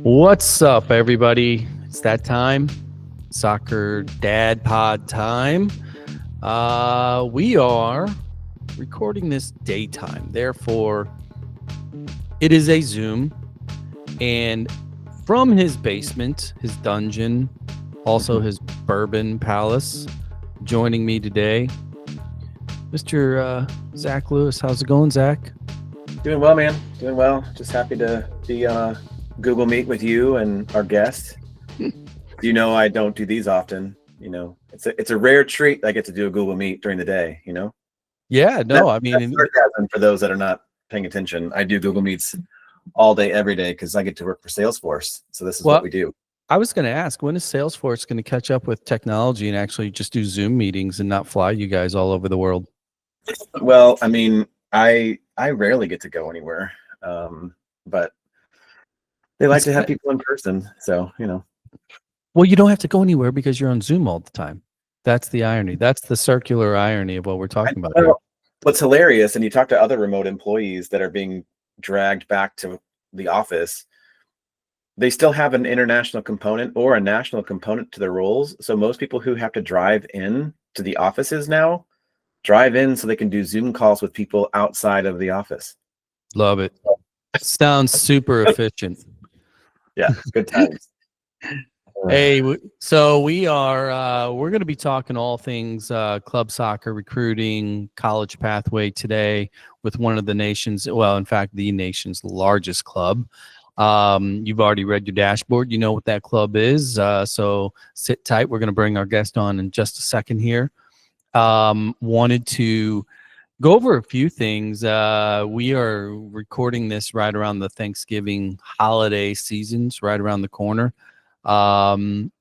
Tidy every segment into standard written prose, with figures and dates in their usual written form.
What's up, everybody? It's that time, soccer dad pod time. We are recording this daytime, therefore, it is a Zoom. And from his basement, his dungeon, also his bourbon palace, joining me today, Mr. Zach Lewis. How's it going, Zach? Doing well, man. Doing well. Just happy to be on a Google Meet with you and our guest. You know, I don't do these often. You know, it's a rare treat I get to do a Google Meet during the day. You know, Yeah, no, I that's mean, sarcasm for those that are not paying attention. I do Google Meets all day, every day because I get to work for Salesforce. So this is what well, we do. I was going to ask, when is Salesforce going to catch up with technology and actually just do Zoom meetings and not fly you guys all over the world? Well, I mean, I rarely get to go anywhere, but they like to have people in person. So you know. Well, you don't have to go anywhere because you're on Zoom all the time. That's the irony. That's the circular irony of what we're talking about here. Well, what's hilarious, and you talk to other remote employees that are being dragged back to the office, they still have an international component or a national component to their roles. So most people who have to drive in to the offices now drive in so they can do Zoom calls with people outside of the office. Love it. Sounds super efficient. Yeah, good times. Hey, so we're going to be talking all things club soccer, recruiting, college pathway today with one of the nation's, well, in fact, the nation's largest club. You've already read your dashboard. You know what that club is. So sit tight. We're going to bring our guest on in just a second here. Wanted to go over a few things. We are recording this right around the Thanksgiving holiday seasons, right around the corner. And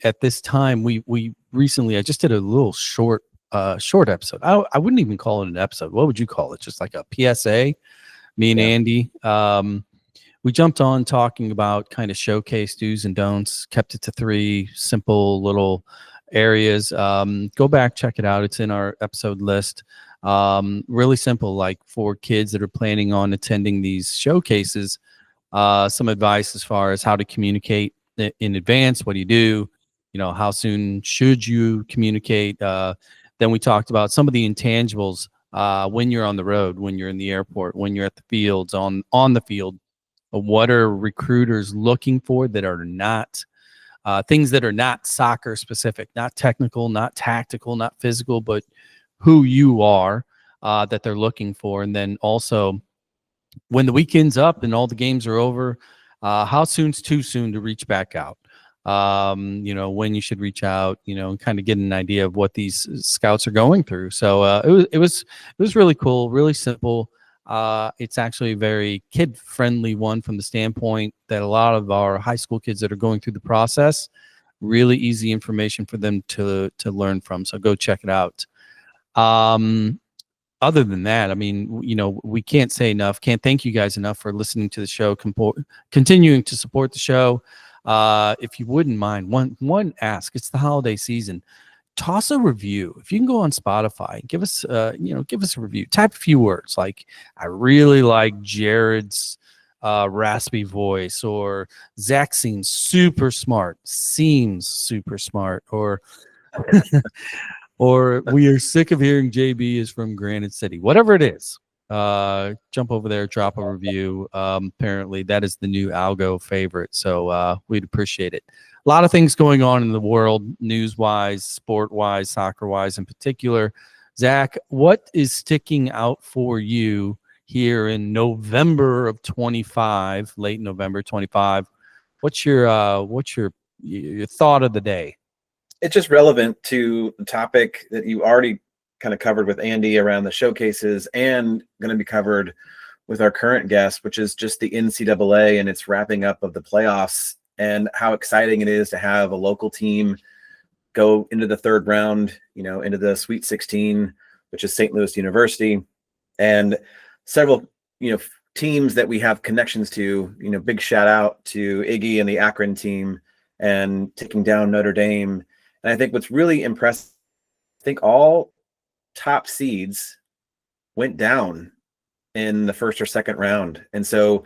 at this time, we recently, I just did a little short episode. I wouldn't even call it an episode. What would you call it? Just like a PSA. Me and Andy, we jumped on talking about kind of showcase do's and don'ts, kept it to 3 simple little areas. Go back, check it out. It's in our episode list. Really simple, like for kids that are planning on attending these showcases, some advice as far as how to communicate in advance. What do? You know, how soon should you communicate? Then we talked about some of the intangibles when you're on the road, when you're in the airport, when you're at the fields, on the field. What are recruiters looking for that are not things that are not soccer specific, not technical, not tactical, not physical, but who you are that they're looking for. And then also, when the weekend's up and all the games are over, how soon's too soon to reach back out? You know, when you should reach out, you know, and kind of get an idea of what these scouts are going through. So it was really cool, really simple. It's actually a very kid-friendly one from the standpoint that a lot of our high school kids that are going through the process, really easy information for them to learn from. So go check it out. Other than that, I mean, you know, we can't say enough, can't thank you guys enough for listening to the show, continuing to support the show. If you wouldn't mind, one ask, it's the holiday season. Toss a review. If you can go on Spotify, give us give us a review. Type a few words like, I really like Jared's raspy voice, or Zach seems super smart, or we are sick of hearing JB is from Granite City. Whatever it is, jump over there, drop a review. Apparently that is the new algo favorite, so we'd appreciate it. A lot of things going on in the world, news-wise, sport-wise, soccer-wise in particular. Zach, what is sticking out for you here in November of 25, late November 25? What's your thought of the day? It's just relevant to the topic that you already kind of covered with Andy around the showcases, and going to be covered with our current guest, which is just the NCAA and its wrapping up of the playoffs, and how exciting it is to have a local team go into the 3rd round, you know, into the Sweet 16, which is St. Louis University, and several, you know, teams that we have connections to. You know, big shout out to Iggy and the Akron team, and taking down Notre Dame. And I think what's really impressive, I think all top seeds went down in the 1st or 2nd round. And so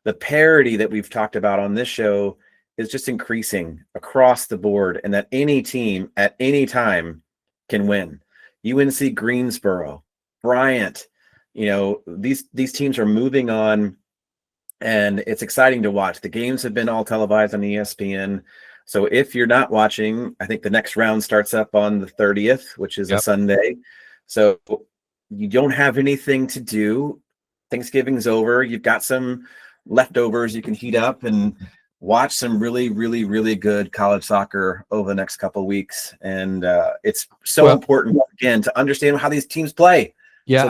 the parity that we've talked about on this show is just increasing across the board, and that any team at any time can win. UNC Greensboro, Bryant, these teams are moving on, and it's exciting to watch. The games have been all televised on ESPN. So if you're not watching, I think the next round starts up on the 30th, which is a Sunday. So you don't have anything to do. Thanksgiving's over. You've got some leftovers you can heat up and watch some really, really, really good college soccer over the next couple of weeks. And it's so important, again, to understand how these teams play. Yeah, so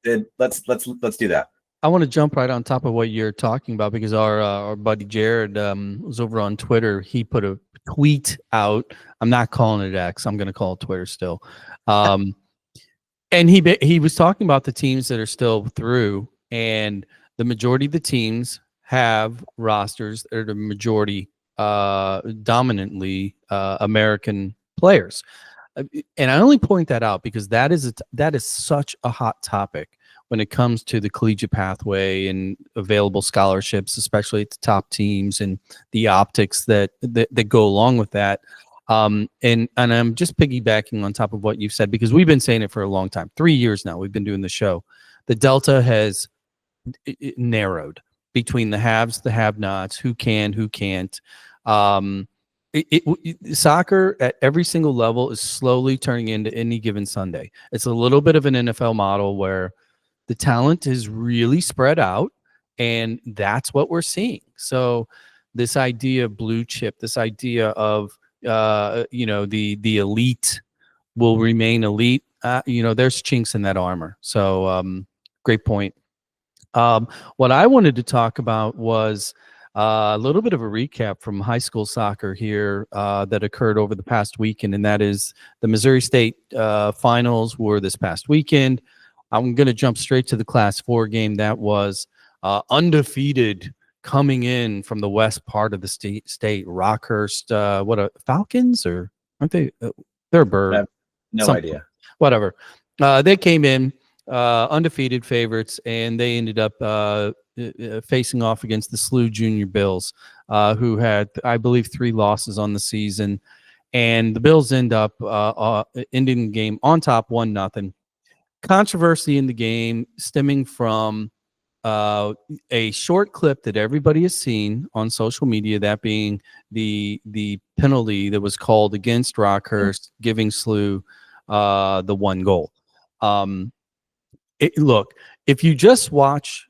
that let's do that. I want to jump right on top of what you're talking about, because our buddy Jared was over on Twitter. He put a tweet out. I'm not calling it X. I'm going to call it Twitter still. And he was talking about the teams that are still through, and the majority of the teams have rosters that are the majority dominantly American players. And I only point that out because that is such a hot topic when it comes to the collegiate pathway and available scholarships, especially at the top teams, and the optics that go along with that. And I'm just piggybacking on top of what you've said, because we've been saying it for a long time. 3 years now we've been doing the show. The delta has narrowed between the haves, the have-nots, who can, who can't. Soccer at every single level is slowly turning into Any Given Sunday. It's a little bit of an NFL model where the talent is really spread out, and that's what we're seeing. So this idea of blue chip, this idea of the elite will remain elite. There's chinks in that armor. So great point. What I wanted to talk about was a little bit of a recap from high school soccer here that occurred over the past weekend, and that is the Missouri State finals were this past weekend. I'm going to jump straight to the Class 4 game. That was undefeated, coming in from the west part of the state, Rockhurst. Falcons, or aren't they? They're a bird. No idea. Whatever. They came in undefeated favorites, and they ended up facing off against the SLU Junior Bills, who had, I believe, 3 losses on the season. And the Bills end up ending the game on top 1-0. Controversy in the game stemming from a short clip that everybody has seen on social media, that being the penalty that was called against Rockhurst, giving SLU the 1 goal. Look, if you just watch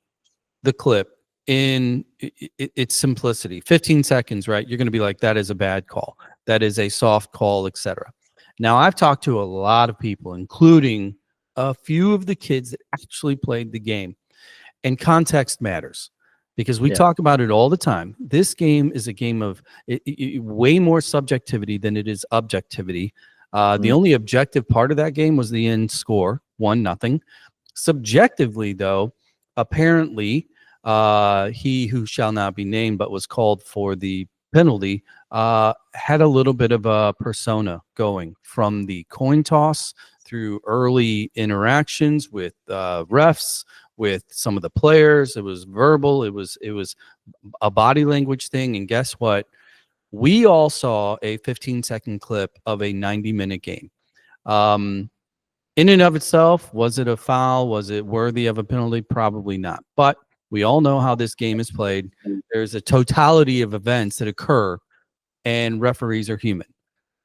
the clip in its simplicity, 15 seconds, right, you're going to be like, that is a bad call. That is a soft call, etc. Now, I've talked to a lot of people, including a few of the kids that actually played the game, and context matters, because we talk about it all the time. This game is a game of way more subjectivity than it is objectivity. The only objective part of that game was the end score, 1-0. Subjectively, though, apparently, he who shall not be named but was called for the penalty had a little bit of a persona going from the coin toss through early interactions with refs, with some of the players. It was verbal. It was a body language thing. And guess what? We all saw a 15-second clip of a 90-minute game. In and of itself, was it a foul? Was it worthy of a penalty? Probably not. But we all know how this game is played. There's a totality of events that occur, and referees are human.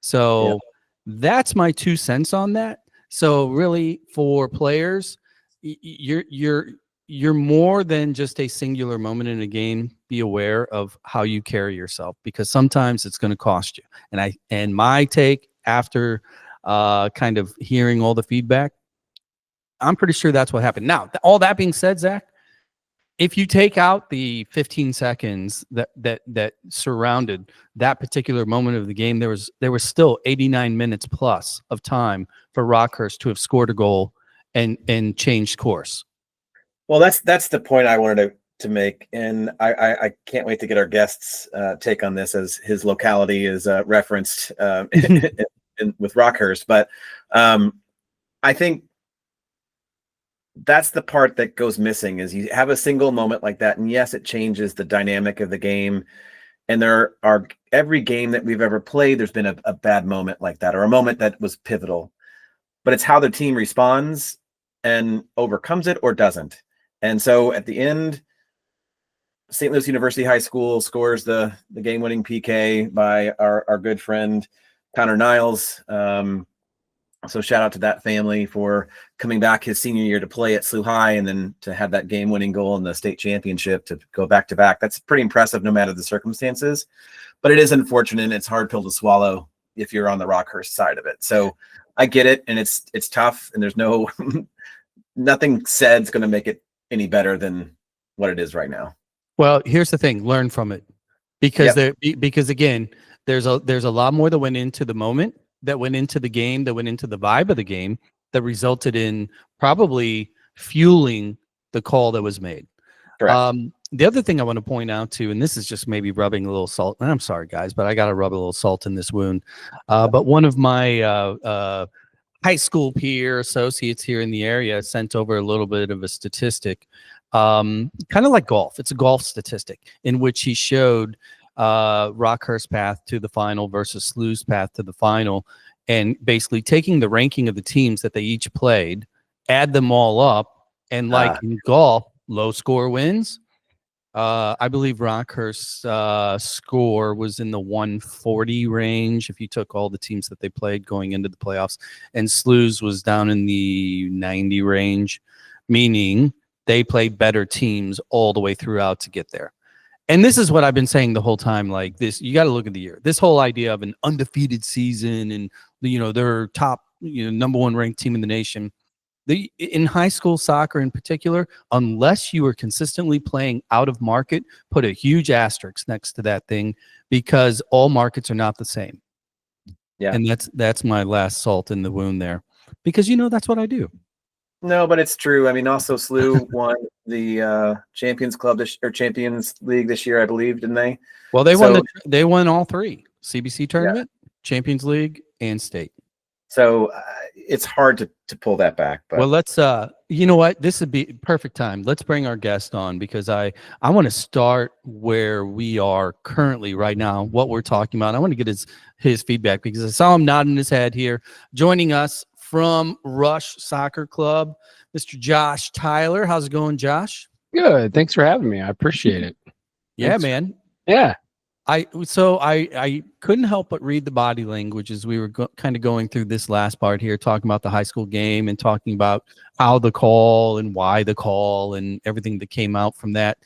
So that's my 2 cents on that. So really, for players, you're more than just a singular moment in a game. Be aware of how you carry yourself, because sometimes it's going to cost you. And my take after kind of hearing all the feedback, I'm pretty sure that's what happened. Now, all that being said, Zach, if you take out the 15 seconds that surrounded that particular moment of the game, there was still 89 minutes plus of time for Rockhurst to have scored a goal and changed course. Well, that's the point I wanted to make, and I can't wait to get our guests' take on this, as his locality is referenced with Rockhurst. But I think that's the part that goes missing, is you have a single moment like that. And yes, it changes the dynamic of the game. And there are, every game that we've ever played, there's been a bad moment like that, or a moment that was pivotal, but it's how the team responds and overcomes it or doesn't. And so at the end, St. Louis University High School scores the game-winning PK by our good friend Connor Niles. So shout out to that family for coming back his senior year to play at SLU High, and then to have that game-winning goal in the state championship to go back-to-back. That's pretty impressive no matter the circumstances, but it is unfortunate. It's a hard pill to swallow if you're on the Rockhurst side of it. So I get it, and it's tough, and there's no nothing said's going to make it any better than what it is right now. Well, here's the thing: learn from it, because because again, there's a lot more that went into the moment, that went into the game, that went into the vibe of the game, that resulted in probably fueling the call that was made. Correct. The other thing I want to point out too, and this is just maybe rubbing a little salt, and I'm sorry guys, but I got to rub a little salt in this wound. But one of my high school peer associates here in the area sent over a little bit of a statistic, kind of like golf. It's a golf statistic in which he showed Rockhurst's path to the final versus SLU's path to the final, and basically taking the ranking of the teams that they each played, add them all up, and like in golf, low score wins. I believe Rockhurst's score was in the 140 range if you took all the teams that they played going into the playoffs, and SLU's was down in the 90 range, meaning they played better teams all the way throughout to get there. And this is what I've been saying the whole time. Like this, you got to look at the year. This whole idea of an undefeated season and, they're top, number one ranked team in the nation. In high school soccer in particular, unless you are consistently playing out of market, put a huge asterisk next to that thing, because all markets are not the same. Yeah. And that's my last salt in the wound there, because, that's what I do. No, but it's true. I mean, also SLU won the Champions Club or Champions League this year, I believe, didn't they? Well, they won all three: CBC tournament, Champions League, and state. So it's hard to pull that back. But well, let's you know what? This would be perfect time. Let's bring our guest on, because I want to start where we are currently right now, what we're talking about. I want to get his feedback, because I saw him nodding his head here. Joining us from Rush Soccer Club, Mr. Josh Tyler. How's it going, Josh? Good. Thanks for having me. I appreciate it. Yeah, thanks, man. Yeah. I couldn't help but read the body language as we were kind of going through this last part here, talking about the high school game and talking about how the call and why the call and everything that came out from that.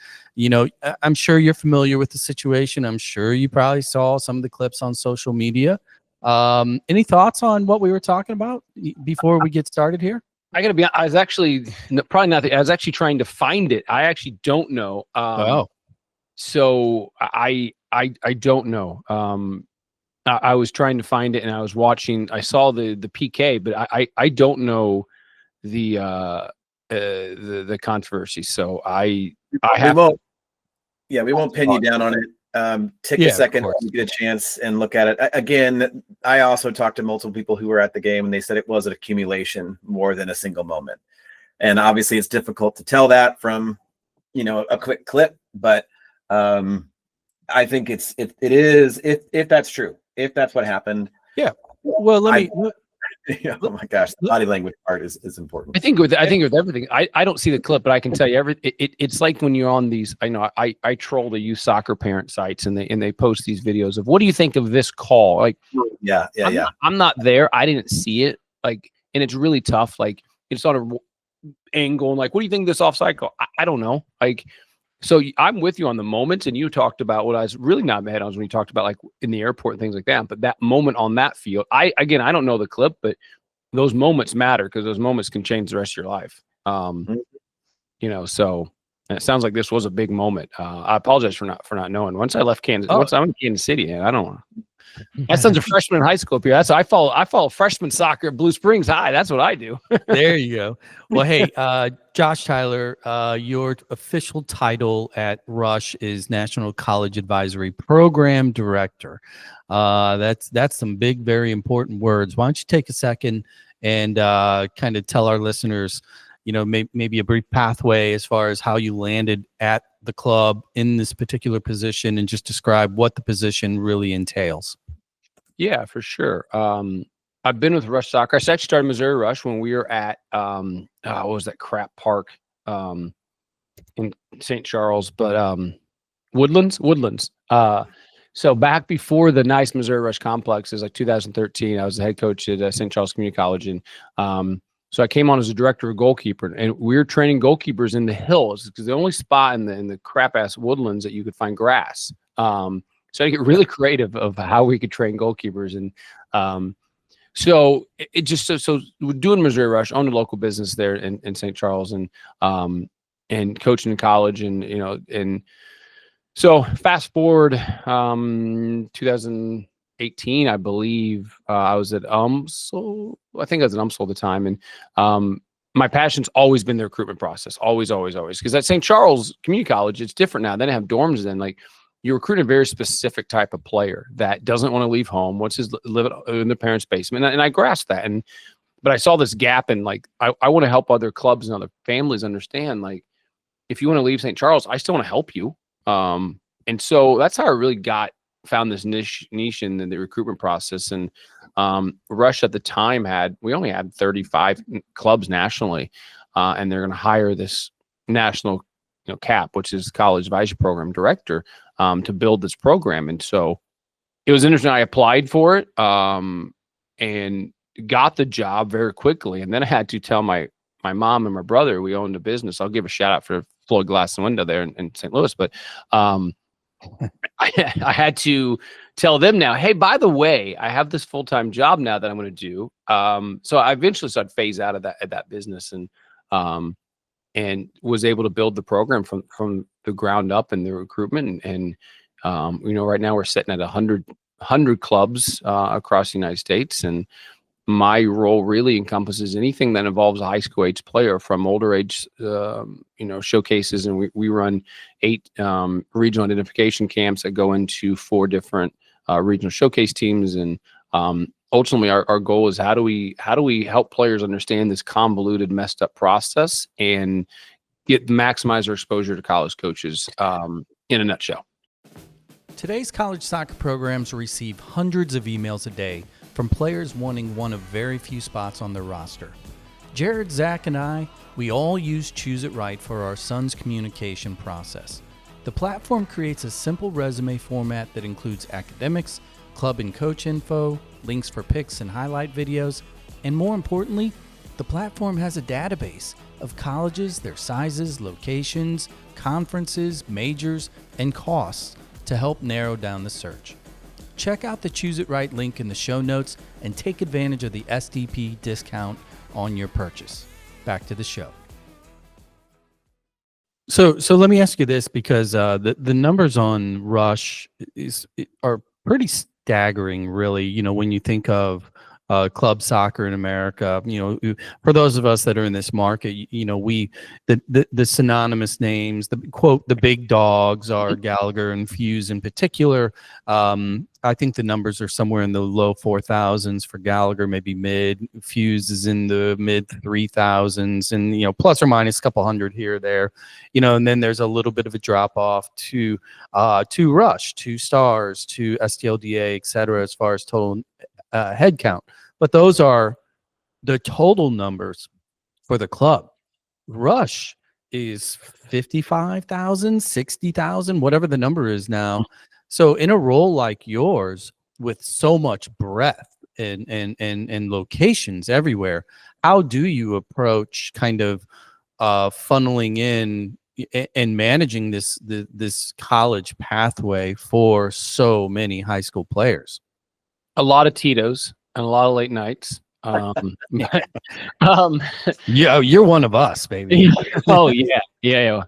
I'm sure you're familiar with the situation. I'm sure you probably saw some of the clips on social media. Any thoughts on what we were talking about before we get started here? I gotta be. I was actually probably not. I was actually trying to find it. I actually don't know. So I don't know. I was trying to find it, and I was watching. I saw the PK, but I don't know the controversy. So we won't pin you down on it. Take a second to get a chance and look at it. Again, I also talked to multiple people who were at the game, and they said it was an accumulation more than a single moment. And obviously it's difficult to tell that from, a quick clip, but I think it is, if that's true, if that's what happened. Yeah. Well, oh my gosh, the body language part is important. I think with everything, I don't see the clip, but I can tell you it's like when you're on these. I know I troll the youth soccer parent sites, and they post these videos of, what do you think of this call? Like, I'm not there. I didn't see it. Like, and it's really tough. Like, it's on an angle, and like, what do you think of this offside call? I don't know. Like, so I'm with you on the moments, and you talked about what I was really not mad on when you talked about, like, in the airport and things like that. But that moment on that field, I don't know the clip, but those moments matter, because those moments can change the rest of your life. So it sounds like this was a big moment. I apologize for not knowing. Once I left Kansas, once I'm in Kansas City, and I don't know. My son's a freshman in high school up here. I follow freshman soccer at Blue Springs High. That's what I do. There you go. Well, hey, Josh Tyler, your official title at Rush is National College Advisory Program Director. That's some big, very important words. Why don't you take a second and kind of tell our listeners, maybe a brief pathway as far as how you landed at the club in this particular position, and just describe what the position really entails. Yeah, for sure. I've been with Rush Soccer. I actually started Missouri Rush when we were at what was that crap park in St. Charles, but Woodlands. So back before the nice Missouri Rush complex is like 2013, I was the head coach at St. Charles Community College, and so I came on as a director of goalkeeper, and we were training goalkeepers in the hills because the only spot in the crap ass woodlands that you could find grass. So I get really creative of how we could train goalkeepers, and so it just so we're doing Missouri Rush, owned a local business there in St. Charles, and coaching in college, and so fast forward 2018, I believe, I was at UMSL. I think I was at UMSL at the time, and my passion's always been the recruitment process, always. Because at St. Charles Community College, it's different now. They don't have dorms then. Like, you recruit a very specific type of player that doesn't want to leave home, wants to live in their parents' basement, and I grasped that. But I saw this gap, and like I want to help other clubs and other families understand, like, if you want to leave St. Charles, I still want to help you. And so that's how I really found this niche in the recruitment process. And Rush at the time we only had 35 clubs nationally, and they're going to hire this national CAP, which is College Advisory Program Director, to build this program. And so it was interesting. I applied for it and got the job very quickly. And then I had to tell my mom and my brother, we owned a business. I'll give a shout out for Floyd Glass and Window there in St. Louis. But I had to tell them now, hey, by the way, I have this full-time job now that I'm going to do. So I eventually started phase out of that business, and was able to build the program from the ground up in the recruitment. And right now we're sitting at 100 clubs across the United States. And my role really encompasses anything that involves a high school age player, from older age, showcases. And we run 8 regional identification camps that go into 4 different regional showcase teams. And ultimately, our goal is how do we help players understand this convoluted, messed up process and maximize their exposure to college coaches, in a nutshell. Today's college soccer programs receive hundreds of emails a day from players wanting one of very few spots on their roster. Jared, Zach, and I, we all use Choose It Right for our son's communication process. The platform creates a simple resume format that includes academics, club and coach info, links for pics and highlight videos, and more importantly, the platform has a database of colleges, their sizes, locations, conferences, majors, and costs to help narrow down the search. Check out the Choose It Right link in the show notes and take advantage of the SDP discount on your purchase. Back to the show. So let me ask you this, because the numbers on Rush are pretty staggering, really. When you think of club soccer in America, for those of us that are in this market, the synonymous names, the big dogs are Gallagher and Fuse in particular. I think the numbers are somewhere in the low 4,000s for Gallagher, maybe mid. Fuse is in the mid 3,000s, and plus or minus a couple hundred here or there. And then there's a little bit of a drop off to Rush, to Stars, to STLDA, et cetera, as far as total head count. But those are the total numbers for the club. Rush is 55,000, 60,000, whatever the number is now. So in a role like yours, with so much breadth and locations everywhere, how do you approach kind of funneling in and managing this college pathway for so many high school players? A lot of Tito's and a lot of late nights. Yeah, you're one of us, baby. Oh yeah.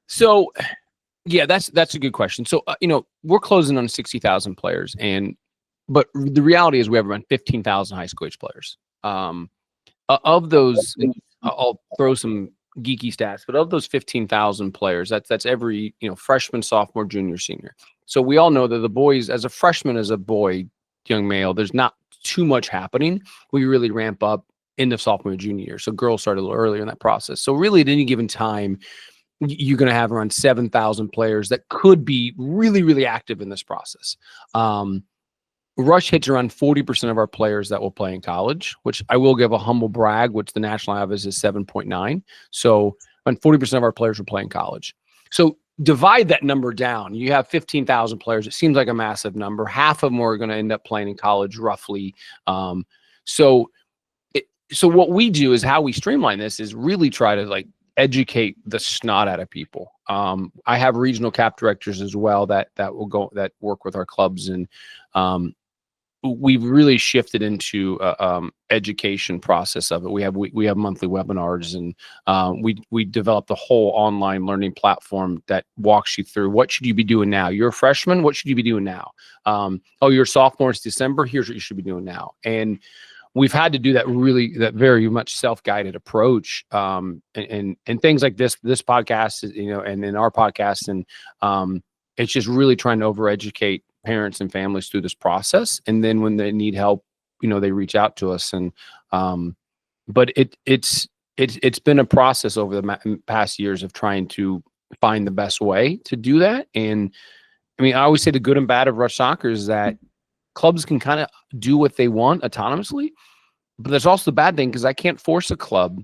So yeah, that's a good question. So we're closing on 60,000 players, but the reality is we have around 15,000 high school age players. Of those, I'll throw some geeky stats, but of those 15,000 players, that's every freshman, sophomore, junior, senior. So we all know that the boys, as a freshman, as a boy, young male, there's not too much happening. We really ramp up end of sophomore and junior year. So girls started a little earlier in that process. So really at any given time, you're going to have around 7,000 players that could be really, really active in this process. Rush hits around 40% of our players that will play in college, which I will give a humble brag, which the national average is 7.9. So around 40% of our players will play in college. So divide that number down. You have 15,000 players. It seems like a massive number. Half of them are going to end up playing in college roughly. So what we do is how we streamline this is really try to like educate the snot out of people. I have regional cap directors as well that work with our clubs, and we've really shifted into education process of it. We have monthly webinars, and we developed a whole online learning platform that walks you through what should you be doing now. You're a freshman, what should you be doing now? You're a sophomore, it's December, here's what you should be doing now. And we've had to do that very much self-guided approach, and things like this podcast, and in our podcast, and it's just really trying to overeducate parents and families through this process. And then when they need help, they reach out to us. And but it's been a process over the past years of trying to find the best way to do that. And I mean, I always say the good and bad of Rush Soccer is that clubs can kind of do what they want autonomously, but there's also the bad thing, because I can't force a club.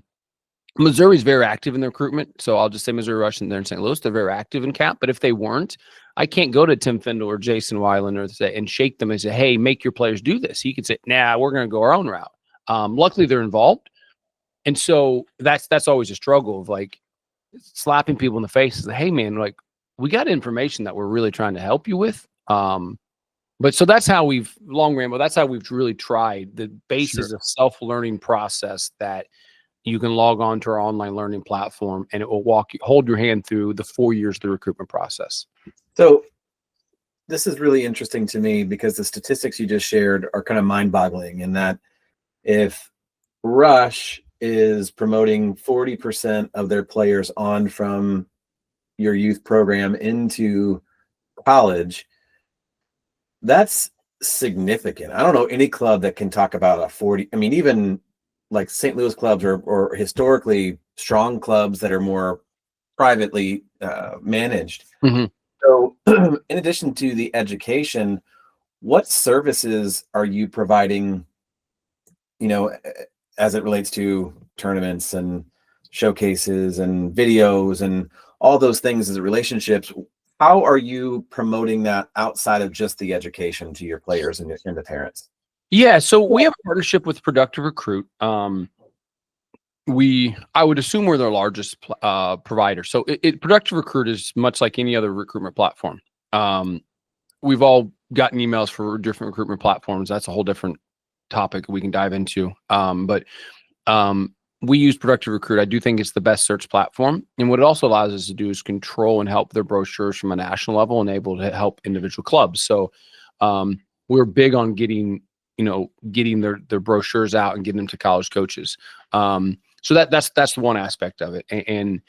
Missouri's very active in the recruitment. So I'll just say Missouri Rush and they're in St. Louis. They're very active in cap. But if they weren't, I can't go to Tim Findle or Jason Weiland and shake them and say, hey, make your players do this. He could say, nah, we're going to go our own route. Luckily, they're involved. And so that's always a struggle of like slapping people in the face. Is, hey, man, like we got information that we're really trying to help you with. But so that's how that's how we've really tried. The basis of self-learning process that you can log on to our online learning platform, and it will hold your hand through the 4 years of the recruitment process. So this is really interesting to me because the statistics you just shared are kind of mind-boggling in that if Rush is promoting 40% of their players on from your youth program into college, that's significant. I don't know any club that can talk about a 40. I mean, even like St. Louis clubs or historically strong clubs that are more privately managed. Mm-hmm. So in addition to the education, what services are you providing, as it relates to tournaments and showcases and videos and all those things as relationships? How are you promoting that outside of just the education to your players and the parents? Yeah, so we have a partnership with Productive Recruit. I would assume we're their largest provider. So Productive Recruit is much like any other recruitment platform. We've all gotten emails for different recruitment platforms. That's a whole different topic we can dive into. But we use Productive Recruit. I do think it's the best search platform. And what it also allows us to do is control and help their brochures from a national level and able to help individual clubs. So we're big on getting their brochures out and getting them to college coaches. So that's the one aspect of it. And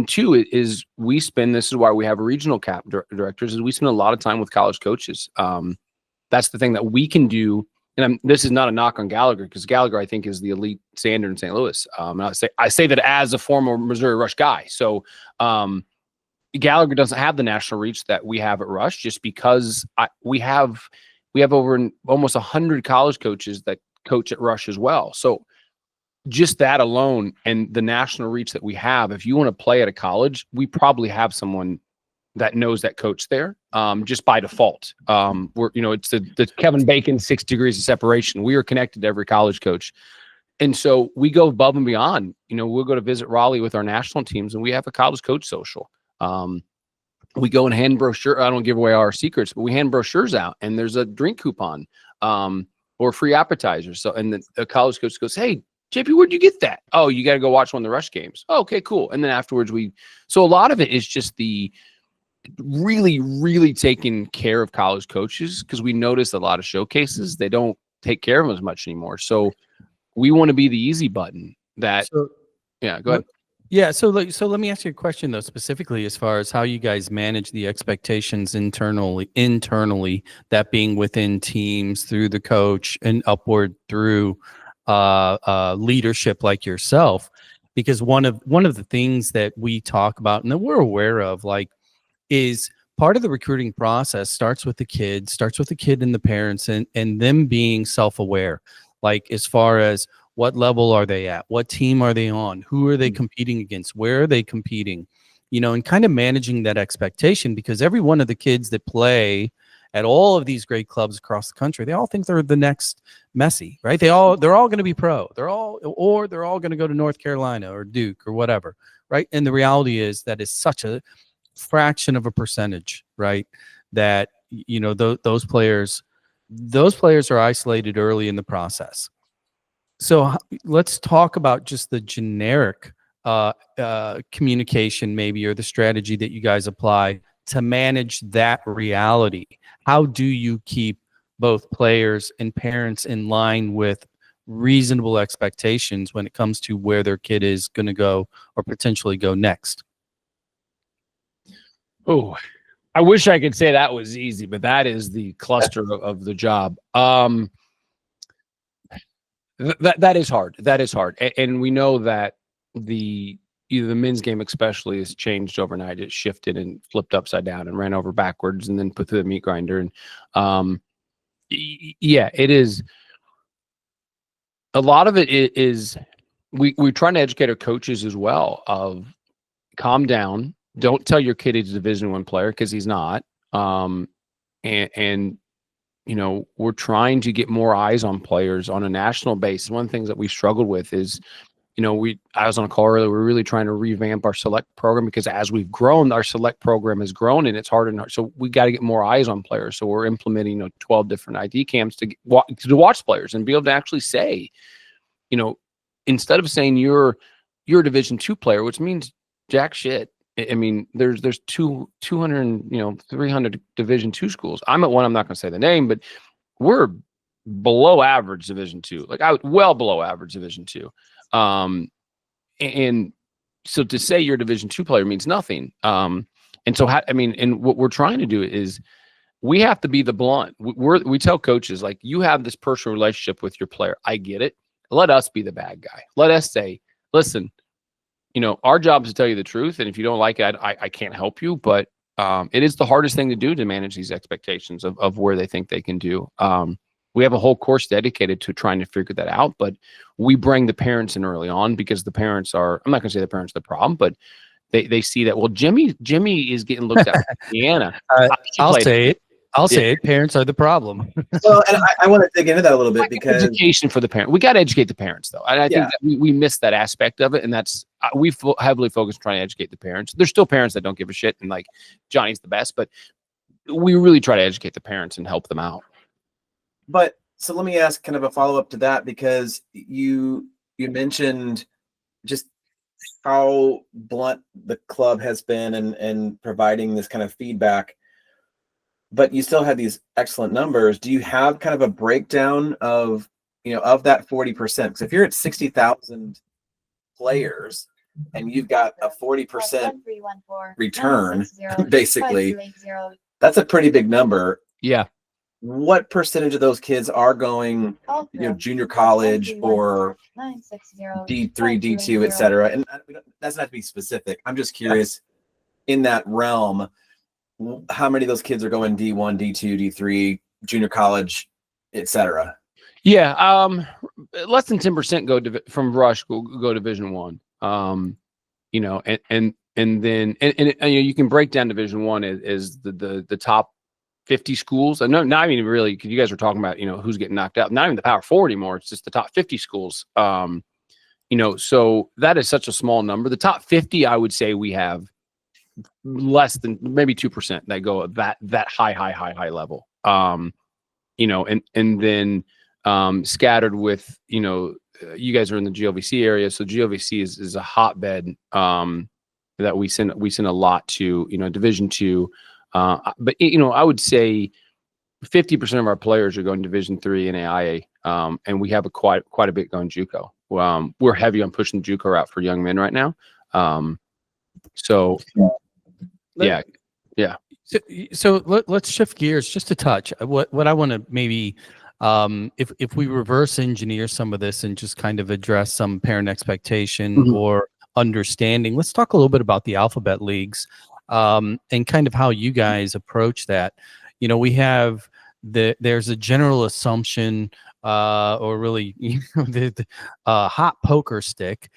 two is this is why we have regional cap directors, is we spend a lot of time with college coaches. That's the thing that we can do. And this is not a knock on Gallagher, because Gallagher, I think, is the elite standard in St. Louis. And I say that as a former Missouri Rush guy. So Gallagher doesn't have the national reach that we have at Rush, just because we have over almost 100 college coaches that coach at Rush as well. So just that alone and the national reach that we have, if you want to play at a college, we probably have someone that knows that coach there, just by default. It's the Kevin Bacon 6 degrees of separation. We are connected to every college coach. And so we go above and beyond. We'll go to visit Raleigh with our national teams, and we have a college coach social. We go and hand brochure. I don't give away our secrets, but we hand brochures out, and there's a drink coupon or free appetizers. So, and the college coach goes, hey, JP, where'd you get that? Oh, you got to go watch one of the Rush games. Oh, okay, cool. And then afterwards so a lot of it is just the really, really taking care of college coaches, because we notice a lot of showcases, they don't take care of them as much anymore. So we want to be the easy button that, yeah, go ahead. Yeah. So let me ask you a question though, specifically as far as how you guys manage the expectations internally, that being within teams, through the coach and upward through leadership like yourself, because one of the things that we talk about and that we're aware of, like, is part of the recruiting process starts with the kid and the parents, and them being self-aware, like as far as what level are they at, what team are they on, who are they competing against, where are they competing, and kind of managing that expectation, because every one of the kids that play at all of these great clubs across the country, they all think they're the next Messi, right? They're all going to be pro. They're all going to go to North Carolina or Duke or whatever, right? And the reality is that is such a fraction of a percentage, right? That those players are isolated early in the process. So let's talk about just the generic communication, maybe, or the strategy that you guys apply to manage that reality. How do you keep both players and parents in line with reasonable expectations when it comes to where their kid is going to go or potentially go next? Oh, I wish I could say that was easy, but that is the cluster of the job. That is hard. That is hard. And we know that either the men's game especially has changed overnight. It shifted and flipped upside down and ran over backwards and then put through the meat grinder. And yeah, it is. A lot of it is we're trying to educate our coaches as well of calm down. Don't tell your kid he's a Division I player, because he's not. And we're trying to get more eyes on players on a national basis. One of the things that we struggled with is, I was on a call earlier. We're really trying to revamp our select program, because as we've grown, our select program has grown, and it's harder and harder. So we got to get more eyes on players. So we're implementing 12 different ID camps to watch players and be able to actually say, instead of saying you're a Division II player, which means jack shit. I mean, there's 200, 300 Division II schools. I'm at one. I'm not going to say the name, but we're below average Division II, well below average Division II. And so to say you're a Division II player means nothing. And what we're trying to do is we have to be the blunt. We tell coaches, like, you have this personal relationship with your player. I get it. Let us be the bad guy. Let us say, listen, our job is to tell you the truth. And if you don't like it, I can't help you. But it is the hardest thing to do, to manage these expectations of where they think they can do. We have a whole course dedicated to trying to figure that out. But we bring the parents in early on, because the parents are, I'm not going to say the parents are the problem, but they see that, well, Jimmy is getting looked at in Indiana. I'll say it. Parents are the problem. Well, and I want to dig into that a little bit, because education for the parent. We got to educate the parents, though. And I think that we missed that aspect of it. And that's, we heavily focused on trying to educate the parents. There's still parents that don't give a shit, and like, Johnny's the best, but we really try to educate the parents and help them out. But so let me ask kind of a follow-up to that, because you mentioned just how blunt the club has been and providing this kind of feedback, but you still had these excellent numbers. Do you have kind of a breakdown of, of that 40%? Because if you're at 60,000 players and you've got a 40% return, basically, that's a pretty big number. Yeah. What percentage of those kids are going, junior college or D3, D2, et cetera? And that's not to be specific. I'm just curious, in that realm, how many of those kids are going D1, D2, D3, junior college, et cetera? Yeah. Less than 10% go from Rush go Division I. And then you can break down Division I as the top 50 schools. And not even really, because you guys were talking about, who's getting knocked out. Not even the Power 4 anymore. It's just the top 50 schools. So that is such a small number. The top 50, I would say we have less than maybe 2% that go at that high level. And then scattered with, you guys are in the GLVC area. So GLVC is a hotbed that we send a lot to, Division II. But I would say 50% of our players are going Division III and AIA, and we have quite a bit going JUCO. We're heavy on pushing the JUCO route for young men right now. So let's shift gears just a touch. What I want to maybe If we reverse engineer some of this and just kind of address some parent expectation Mhm. or understanding, let's talk a little bit about the alphabet leagues, and kind of how you guys approach that. We have there's a general assumption, or really, the hot poker stick,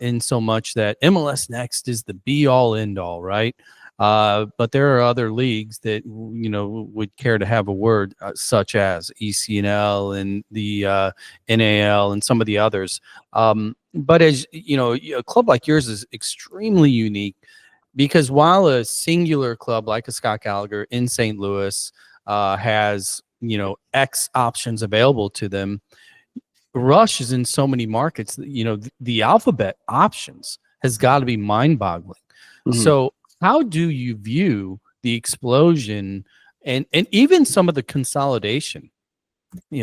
in so much that MLS Next is the be all end all, right? But there are other leagues that would care to have a word, such as ECNL and the NAL and some of the others. But as you know, a club like yours is extremely unique because while a singular club like a Scott Gallagher in St. Louis has X options available to them, Rush is in so many markets that, the alphabet options has got to be mind-boggling. Mhm. So how do you view the explosion and even some of the consolidation,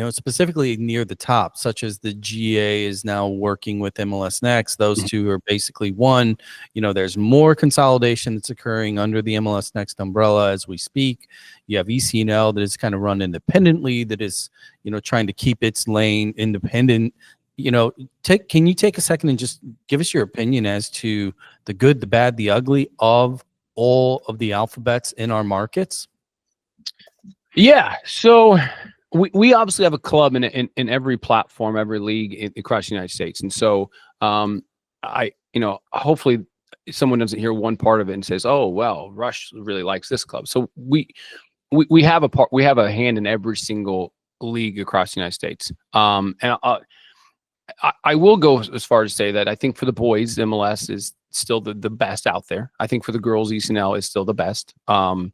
specifically near the top, such as the GA is now working with MLS Next? Those two are basically one. There's more consolidation that's occurring under the MLS Next umbrella as we speak. You have ECNL that is kind of run independently, that is, trying to keep its lane independent. Can you take a second and just give us your opinion as to the good, the bad, the ugly of all of the alphabets in our markets? Yeah. So we obviously have a club in every platform, every league across the United States. And so hopefully someone doesn't hear one part of it and says, oh, well, Rush really likes this club. So we have a hand in every single league across the United States. And I will go as far as to say that I think for the boys, MLS is still the best out there. I think for the girls, ECNL is still the best. And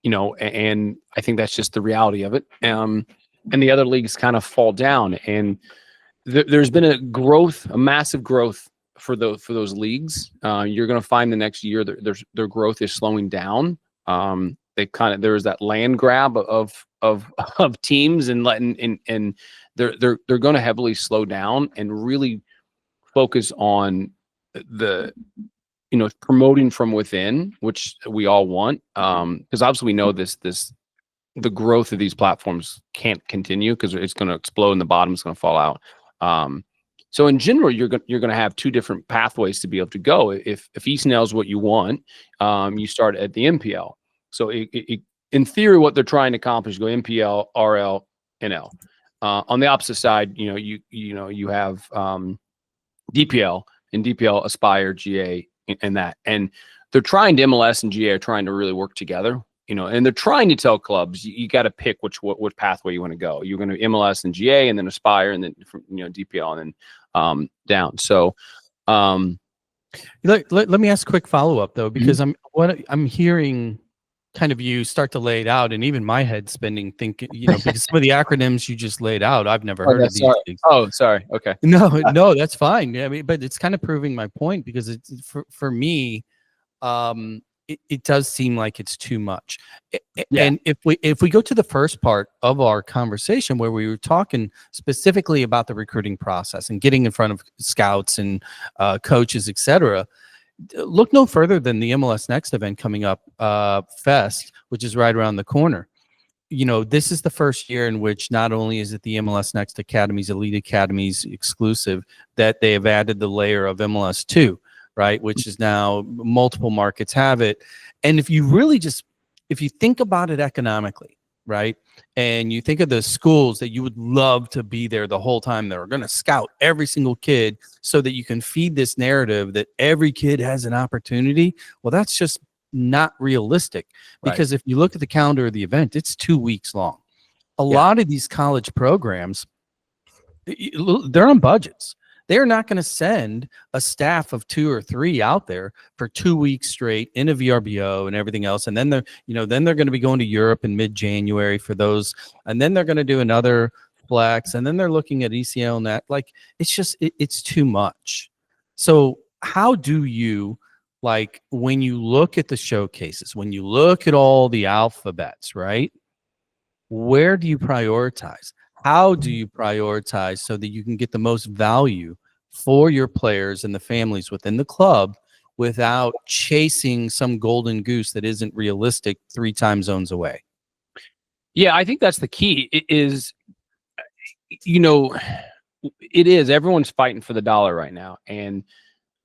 I think that's just the reality of it. And the other leagues kind of fall down. And there's been a massive growth for those leagues. You're going to find the next year their growth is slowing down. There was that land grab of teams and they're going to heavily slow down and really focus on the promoting from within, which we all want, because obviously we know the growth of these platforms can't continue because it's going to explode and the bottom is going to fall out. So in general, you're going to have two different pathways to be able to go. If ECNL is what you want, you start at the MPL. So in theory, what they're trying to accomplish is go MPL, RL, NL. On the opposite side, you have DPL, and DPL, Aspire, GA, and that. And they're trying to, MLS and GA are trying to really work together, and they're trying to tell clubs, you got to pick what pathway you want to go. You're going to MLS and GA and then Aspire and then, DPL and then down. So let me ask a quick follow-up though, because I'm hearing kind of you start to lay it out, and even my head spinning thinking, because some of the acronyms you just laid out, I've never heard of these things. Oh, sorry. Okay. No, that's fine. I mean, but it's kind of proving my point because it's for me, it does seem like it's too much. Yeah. And if we go to the first part of our conversation where we were talking specifically about the recruiting process and getting in front of scouts and coaches, etc., look no further than the MLS Next event coming up, Fest, which is right around the corner. This is the first year in which not only is it the MLS Next Academies, Elite Academies exclusive, that they have added the layer of MLS 2, right? Which is now multiple markets have it. And if you think about it economically, right? And you think of the schools that you would love to be there the whole time, that are going to scout every single kid so that you can feed this narrative that every kid has an opportunity. Well, that's just not realistic, because if you look at the calendar of the event, it's 2 weeks long. A lot of these college programs, they're on budgets. They're not going to send a staff of 2 or 3 out there for 2 weeks straight in a VRBO and everything else. And then they're going to be going to Europe in mid-January for those. And then they're going to do another flex. And then they're looking at ECL and that. Like, it's too much. So how do you, when you look at the showcases, when you look at all the alphabets, right? Where do you prioritize? How do you prioritize so that you can get the most value for your players and the families within the club without chasing some golden goose that isn't realistic 3 time zones away? Yeah, I think that's the key. It is you know, it is. Everyone's fighting for the dollar right now, and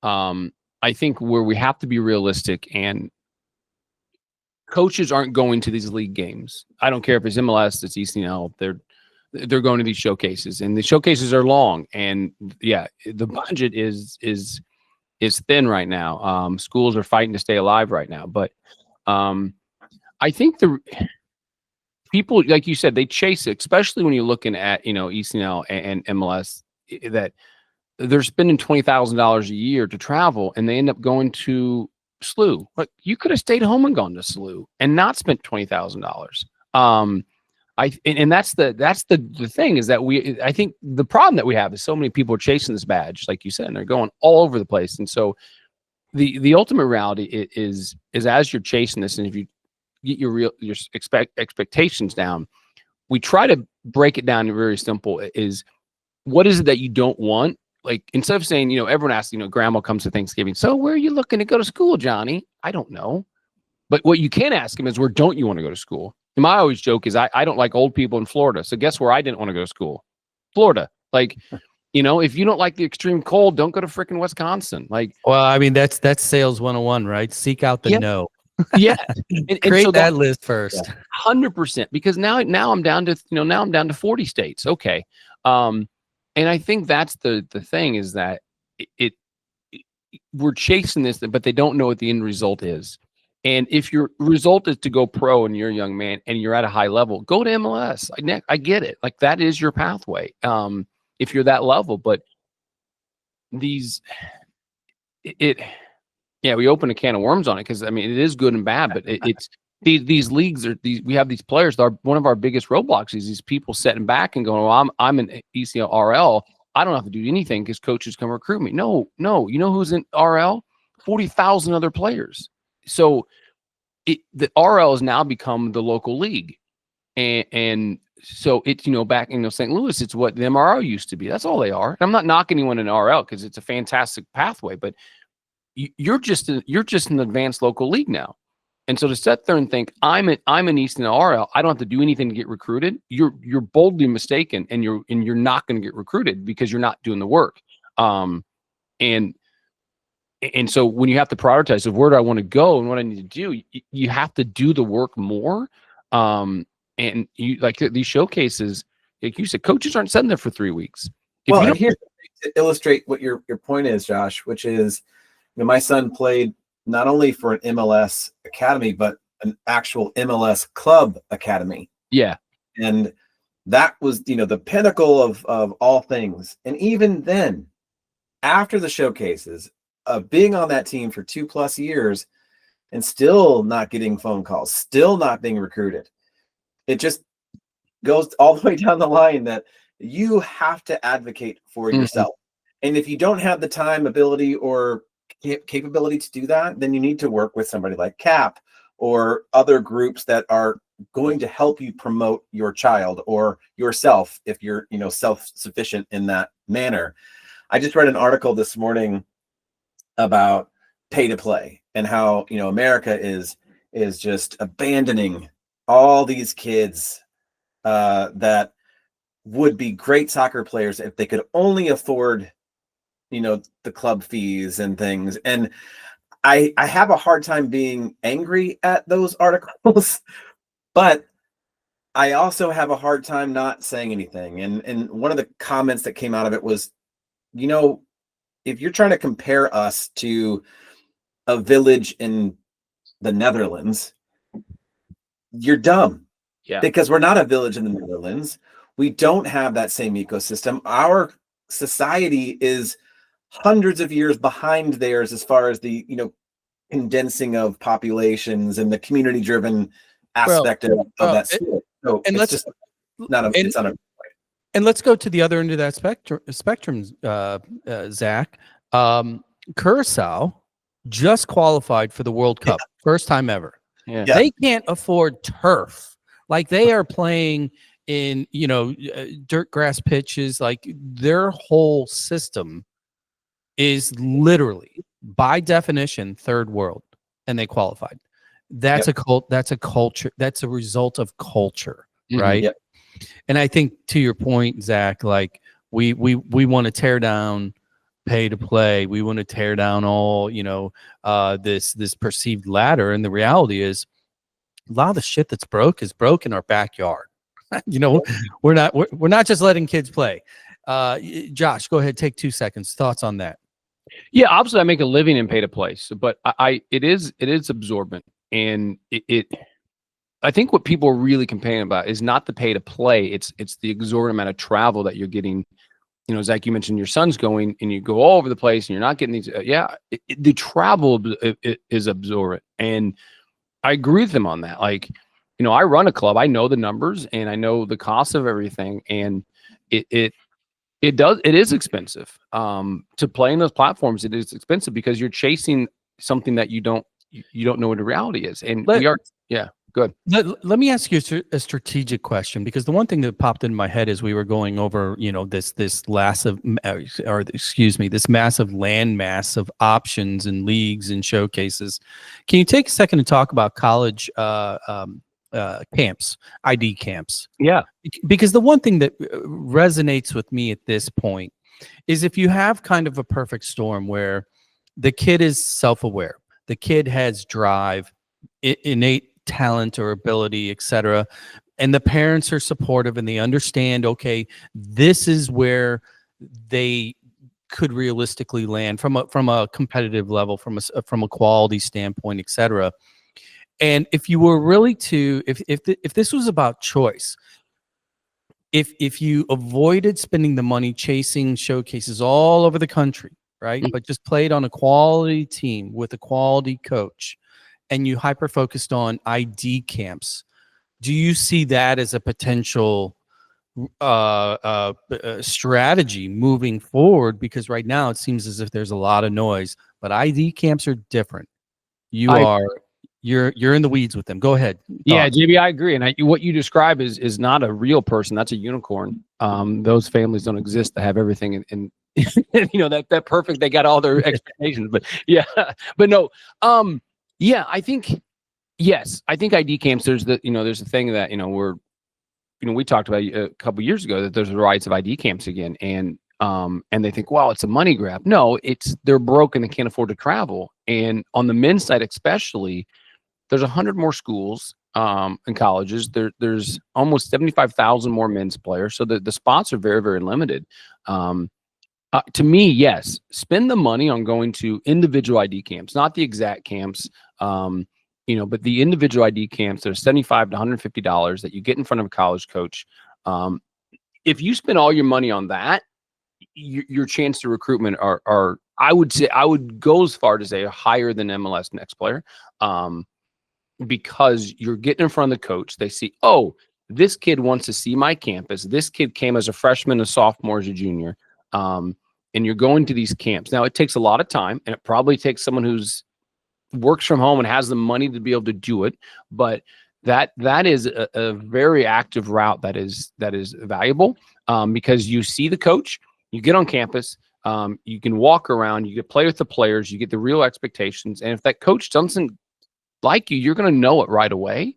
I think where we have to be realistic, and coaches aren't going to these league games. I don't care if it's MLS, it's ECNL. They're going to these showcases, and the showcases are long. And yeah, the budget is thin right now. Schools are fighting to stay alive right now, but I think the people, like you said, they chase it, especially when you're looking at ECNL and MLS, that they're spending $20,000 a year to travel, and they end up going to SLU. Like, you could have stayed home and gone to SLU and not spent $20,000. And that's the thing, is that I think the problem that we have is so many people are chasing this badge, like you said, and they're going all over the place. And so the ultimate reality is as you're chasing this, and if you get your expectations down, we try to break it down to very simple. Is what is it that you don't want? Like, instead of saying, everyone asks, grandma comes to Thanksgiving, so where are you looking to go to school, Johnny? I don't know. But what you can ask him is, where don't you want to go to school? And my always joke is, I don't like old people in Florida. So guess where I didn't want to go to school? Florida. Like, if you don't like the extreme cold, don't go to freaking Wisconsin. Like, well, I mean, that's sales 101, right? Seek out the no. Yeah. Create so that list first. 100%. Because now I'm down to 40 states. Okay. And I think that's the thing, is that we're chasing this, but they don't know what the end result is. And if your result is to go pro and you're a young man and you're at a high level, go to MLS. I get it. Like, that is your pathway. If you're that level, but we open a can of worms on it, because I mean, it is good and bad, but it's these leagues we have these players. One of our biggest roadblocks is these people sitting back and going, well, I'm an ECNL RL. I don't have to do anything because coaches come recruit me. No. You know who's in RL? 40,000 other players. So the RL has now become the local league. And so it's, back in St. Louis, it's what the MRO used to be. That's all they are. And I'm not knocking anyone in RL, because it's a fantastic pathway, but you're just an advanced local league now. And so to sit there and think, I'm an Easton RL, I don't have to do anything to get recruited, you're boldly mistaken, and you're not going to get recruited because you're not doing the work. And so when you have to prioritize of where do I want to go and what I need to do, you have to do the work more. And you, like these showcases, like you said, coaches aren't sitting there for 3 weeks. And here to illustrate what your point is, Josh, which is, my son played not only for an MLS academy, but an actual MLS club academy. Yeah. And that was, the pinnacle of all things. And even then, after the showcases, being on that team for 2+ years and still not getting phone calls, still not being recruited, it just goes all the way down the line that you have to advocate for yourself. And if you don't have the time, ability, or capability to do that, then you need to work with somebody like CAP or other groups that are going to help you promote your child or yourself if you're, self-sufficient in that manner. I just read an article this morning about pay to play and how, America is just abandoning all these kids that would be great soccer players if they could only afford, the club fees and things. And I have a hard time being angry at those articles, but I also have a hard time not saying anything. And one of the comments that came out of it was, if you're trying to compare us to a village in the Netherlands, you're dumb. Yeah. Because we're not a village in the Netherlands. We don't have that same ecosystem. Our society is hundreds of years behind theirs as far as the, condensing of populations and the community-driven aspect of that. So and it's just not a, it's not a. And let's go to the other end of that spectrum, Zach. Curacao just qualified for the World Cup, first time ever. Yeah. They can't afford turf. Like, they are playing in, dirt grass pitches. Like, their whole system is literally, by definition, third world, and they qualified. That's a culture. That's a result of culture, right? Yep. And I think to your point, Zach, like we want to tear down pay to play. We want to tear down all, this perceived ladder. And the reality is a lot of the shit that's broke is broke in our backyard. We're not just letting kids play. Josh, go ahead, take 2 seconds. Thoughts on that? Yeah, obviously I make a living in pay to play, but it is absorbent, and I think what people are really complaining about is not the pay to play. It's the exorbitant amount of travel that you're getting. Zach, you mentioned your son's going and you go all over the place and you're not getting these. The travel is absorbent. And I agree with them on that. Like, I run a club, I know the numbers and I know the cost of everything. And it is expensive to play in those platforms. It is expensive because you're chasing something that you don't know what the reality is. And good. Let me ask you a strategic question, because the one thing that popped in my head as we were going over, this massive landmass of options and leagues and showcases. Can you take a second to talk about college camps, ID camps? Yeah. Because the one thing that resonates with me at this point is if you have kind of a perfect storm where the kid is self-aware, the kid has drive, innate talent or ability, etc., and the parents are supportive and they understand, okay, this is where they could realistically land from a competitive level, from a quality standpoint, etc. And if you were really if this was about choice, if you avoided spending the money chasing showcases all over the country, right, but just played on a quality team with a quality coach, and you hyper focused on ID camps, do you see that as a potential strategy moving forward? Because right now it seems as if there's a lot of noise, but ID camps are different. You're in the weeds with them. Go ahead. Yeah, JB, I agree. And what you describe is not a real person. That's a unicorn. Those families don't exist that have everything in that perfect. They got all their expectations, but no. Yeah, I think ID camps. There's the thing that we talked about a couple of years ago, that there's the rights of ID camps again, and they think, well, it's a money grab. No, they're broke and they can't afford to travel. And on the men's side, especially, there's 100 more schools and colleges. There's almost 75,000 more men's players, so the spots are very, very limited. To me, yes, spend the money on going to individual ID camps, not the exact camps, but the individual ID camps that are $75 to $150 that you get in front of a college coach. If you spend all your money on that, your chance to recruitment are I would go as far to say higher than MLS Next Player, because you're getting in front of the coach. They see, oh, this kid wants to see my campus. This kid came as a freshman, a sophomore, as a junior. And you're going to these camps. Now, it takes a lot of time, and it probably takes someone who's works from home and has the money to be able to do it. But that is a very active route that is valuable, because you see the coach, you get on campus, you can walk around, you get play with the players, you get the real expectations. And if that coach doesn't like you, you're going to know it right away.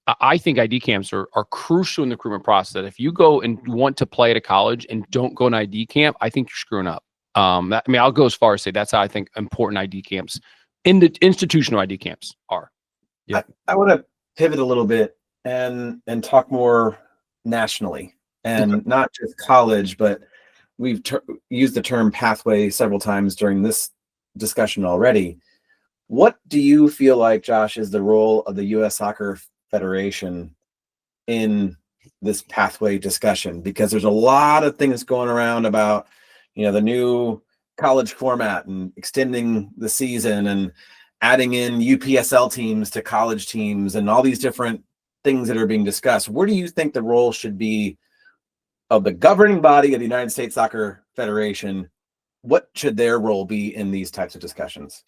I think ID camps are crucial in the recruitment process. That if you go and want to play at a college and don't go to an ID camp, I think you're screwing up. I'll go as far as say that's how I think important ID camps, in the institutional ID camps, are. Yeah, I want to pivot a little bit and talk more nationally, and not just college, but we've used the term pathway several times during this discussion already. What do you feel like, Josh, is the role of the U.S. Soccer Federation in this pathway discussion? Because there's a lot of things going around about, the new college format and extending the season and adding in UPSL teams to college teams and all these different things that are being discussed. Where do you think the role should be of the governing body of the United States Soccer Federation? What should their role be in these types of discussions?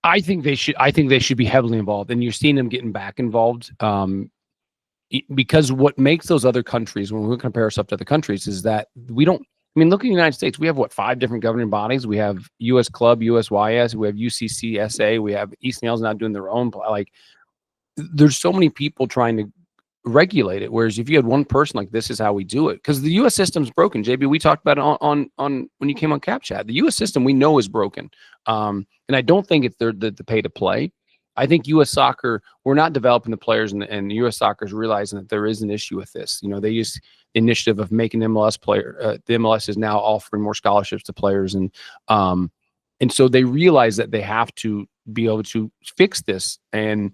I think they should be heavily involved, and you're seeing them getting back involved, because what makes those other countries, when we compare ourselves to other countries, is that we don't. I mean, look at the United States. We have 5 different governing bodies. We have U.S. Club, USYS. We have UCCSA. We have East Nail's not doing their own. Like, there's so many people trying to regulate it. Whereas if you had one person like, this is how we do it, because the U.S. system's broken. JB, we talked about it on when you came on Cap Chat. The U.S. system we know is broken, and I don't think it's the pay to play. I think U.S. soccer, we're not developing the players, and U.S. soccer is realizing that there is an issue with this. You know, they use the initiative of making MLS player. The MLS is now offering more scholarships to players, and so they realize that they have to be able to fix this. And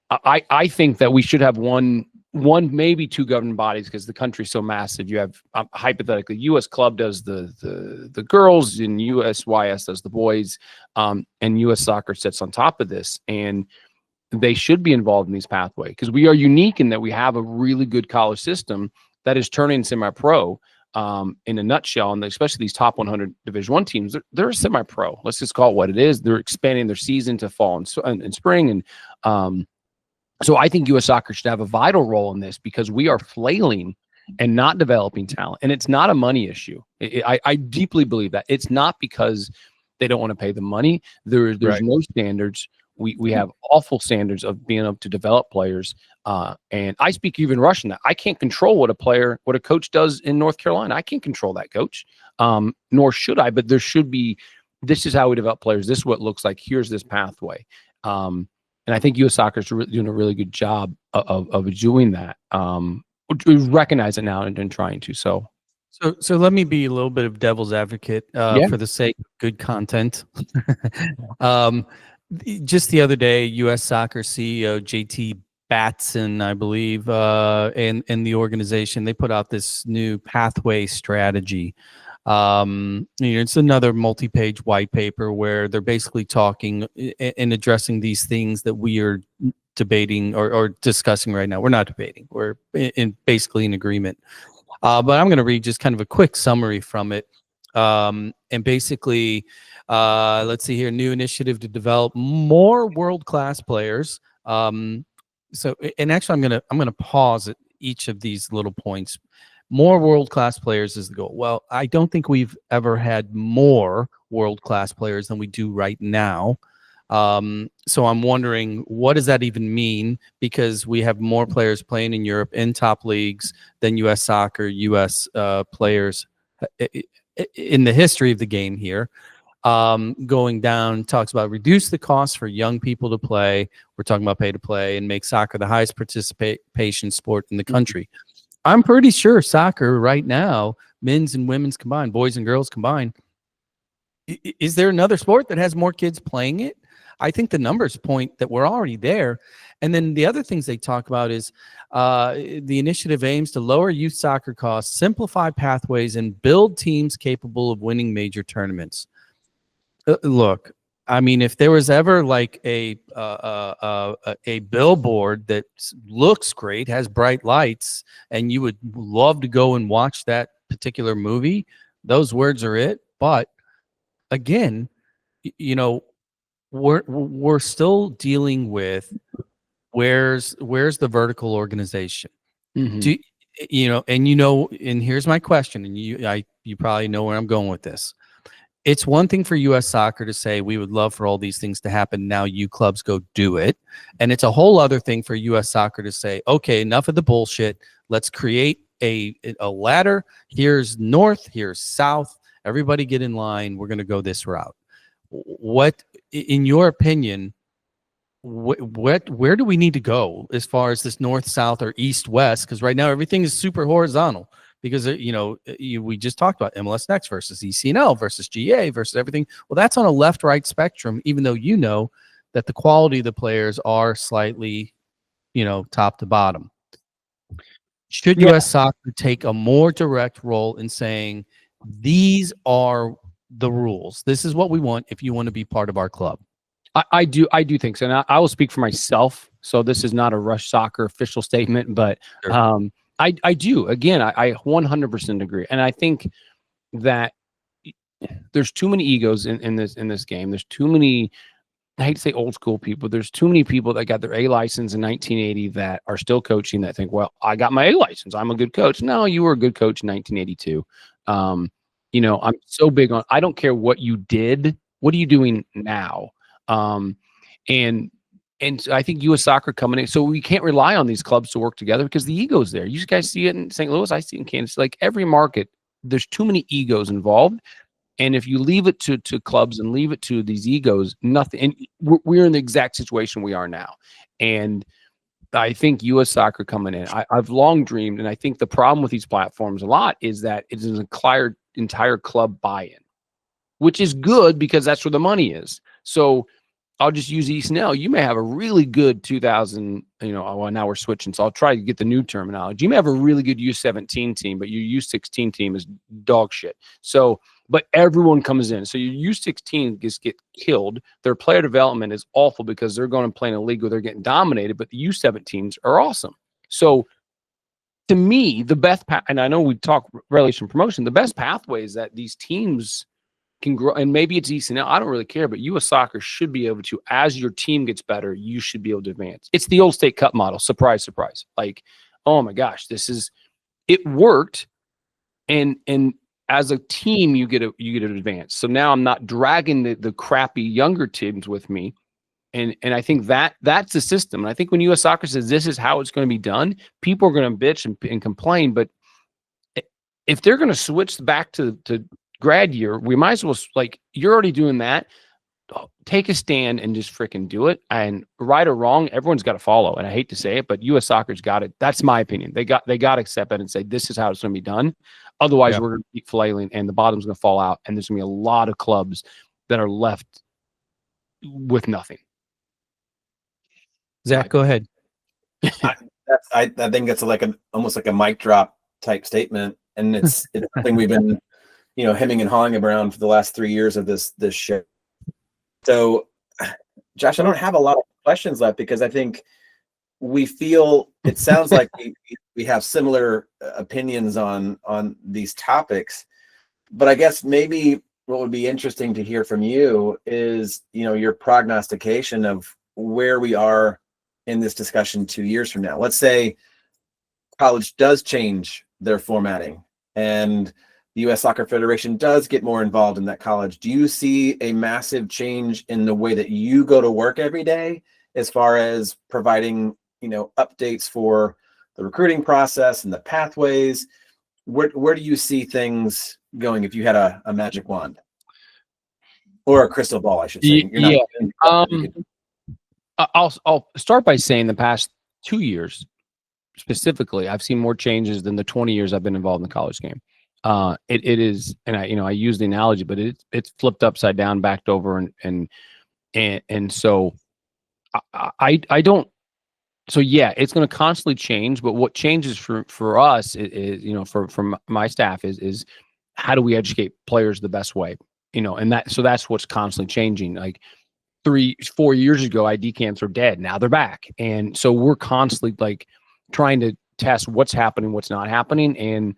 I think that we should have one, maybe two governing bodies, because the country's so massive. You have hypothetically, U.S. Club does the girls, and USYS does the boys, and U.S. Soccer sits on top of this, and they should be involved in these pathways, because we are unique in that we have a really good college system that is turning semi-pro. In a nutshell, and especially these top 100 Division I teams, they're semi-pro. Let's just call it what it is. They're expanding their season to fall and spring, and so I think U.S. Soccer should have a vital role in this, because we are flailing and not developing talent. And it's not a money issue. I deeply believe that. It's not because they don't want to pay the money. There's no standards. We have awful standards of being able to develop players. And I speak even Russian. That I can't control what a coach does in North Carolina. I can't control that coach, nor should I. But there should be, this is how we develop players. This is what it looks like. Here's this pathway. And I think U.S. Soccer is doing a really good job of doing that. We recognize it now and trying to. So let me be a little bit of devil's advocate for the sake of good content. Just the other day, U.S. Soccer CEO JT Batson, I believe, and the organization, they put out this new pathway strategy. It's another multi-page white paper where they're basically talking and addressing these things that we are debating or discussing right now. We're not debating. We're basically in agreement. But I'm going to read just kind of a quick summary from it. And basically, let's see here, new initiative to develop more world-class players. And actually, I'm gonna pause at each of these little points. More world-class players is the goal. Well, I don't think we've ever had more world-class players than we do right now. So I'm wondering, what does that even mean? Because we have more players playing in Europe in top leagues than U.S. Soccer, U.S. Players in the history of the game here. Going down, talks about reduce the cost for young people to play. We're talking about pay to play, and make soccer the highest participation sport in the country. I'm pretty sure soccer right now, men's and women's combined, boys and girls combined, is there another sport that has more kids playing it? I think the numbers point that we're already there. And then the other things they talk about is the initiative aims to lower youth soccer costs, simplify pathways, and build teams capable of winning major tournaments. Look, I mean, if there was ever like a billboard that looks great, has bright lights, and you would love to go and watch that particular movie, those words are it. But again, you know, we're still dealing with where's the vertical organization. Mm-hmm. And here's my question, and you probably know where I'm going with this. It's one thing for U.S. Soccer to say we would love for all these things to happen. Now you clubs go do it. And it's a whole other thing for U.S. Soccer to say, okay, enough of the bullshit. Let's create a ladder. Here's north, here's south. Everybody get in line. We're going to go this route. What, in your opinion, where do we need to go as far as this north, south, or east, west? Because right now everything is super horizontal. Because, we just talked about MLS Next versus ECNL versus GA versus everything. Well, that's on a left-right spectrum, even though you know that the quality of the players are slightly, top to bottom. Should U.S. Soccer take a more direct role in saying, these are the rules. This is what we want if you want to be part of our club? I do think so. And I will speak for myself. So this is not a Rush Soccer official statement, but sure. I do. Again, I 100% agree. And I think that there's too many egos in this game. There's too many, I hate to say old school people. There's too many people that got their A license in 1980 that are still coaching that think, well, I got my A license, I'm a good coach. No, you were a good coach in 1982. I'm so big on, I don't care what you did. What are you doing now? And and so I think U.S. Soccer coming in, so we can't rely on these clubs to work together because the ego's there. You guys see it in St. Louis, I see it in Kansas. Like every market, there's too many egos involved. And if you leave it to clubs and leave it to these egos, nothing. And we're in the exact situation we are now. And I think U.S. Soccer coming in, I've long dreamed, and I think the problem with these platforms a lot is that it is an entire club buy-in, which is good because that's where the money is. So I'll just use East Nell. You may have a really good 2000, well, now we're switching, so I'll try to get the new terminology. You may have a really good U17 team, but your U16 team is dog shit. So, but everyone comes in. So your U16 just get killed. Their player development is awful because they're going to play in a league where they're getting dominated, but the U17s are awesome. So to me, the best path, and I know we talk relegation promotion, the best pathway is that these teams can grow, and maybe it's East and L. I don't really care, but U.S. Soccer should be able to, as your team gets better, you should be able to advance. It's the old State Cup model. Surprise, surprise. Like, oh my gosh, it worked, and as a team, you get an advance. So now I'm not dragging the crappy younger teams with me, and I think that's the system. And I think when U.S. Soccer says this is how it's going to be done, people are going to bitch and complain. But if they're going to switch back to grad year, we might as well, like, you're already doing that. Take a stand and just freaking do it. And right or wrong, everyone's got to follow. And I hate to say it, but U.S. Soccer's got it. That's my opinion. They got to accept it and say this is how it's going to be done. Otherwise, we're going to keep flailing, and the bottom's going to fall out. And there's going to be a lot of clubs that are left with nothing. Zach, go ahead. I think that's almost like a mic drop type statement, and it's something we've been hemming and hawing around for the last 3 years of this show. So, Josh, I don't have a lot of questions left because I think it sounds like we have similar opinions on these topics. But I guess maybe what would be interesting to hear from you is, your prognostication of where we are in this discussion 2 years from now. Let's say college does change their formatting and the U.S. Soccer Federation does get more involved in that college. Do you see a massive change in the way that you go to work every day as far as providing, updates for the recruiting process and the pathways? Where do you see things going if you had a magic wand or a crystal ball, I should say? I'll start by saying the past 2 years specifically, I've seen more changes than the 20 years I've been involved in the college game. It is, and I use the analogy, but it's flipped upside down, backed over, and so I don't. So yeah, it's going to constantly change. But what changes for us is from my staff is how do we educate players the best way, and that's what's constantly changing. Like 3-4 years ago, ID camps were dead. Now they're back, and so we're constantly like trying to test what's happening, what's not happening, and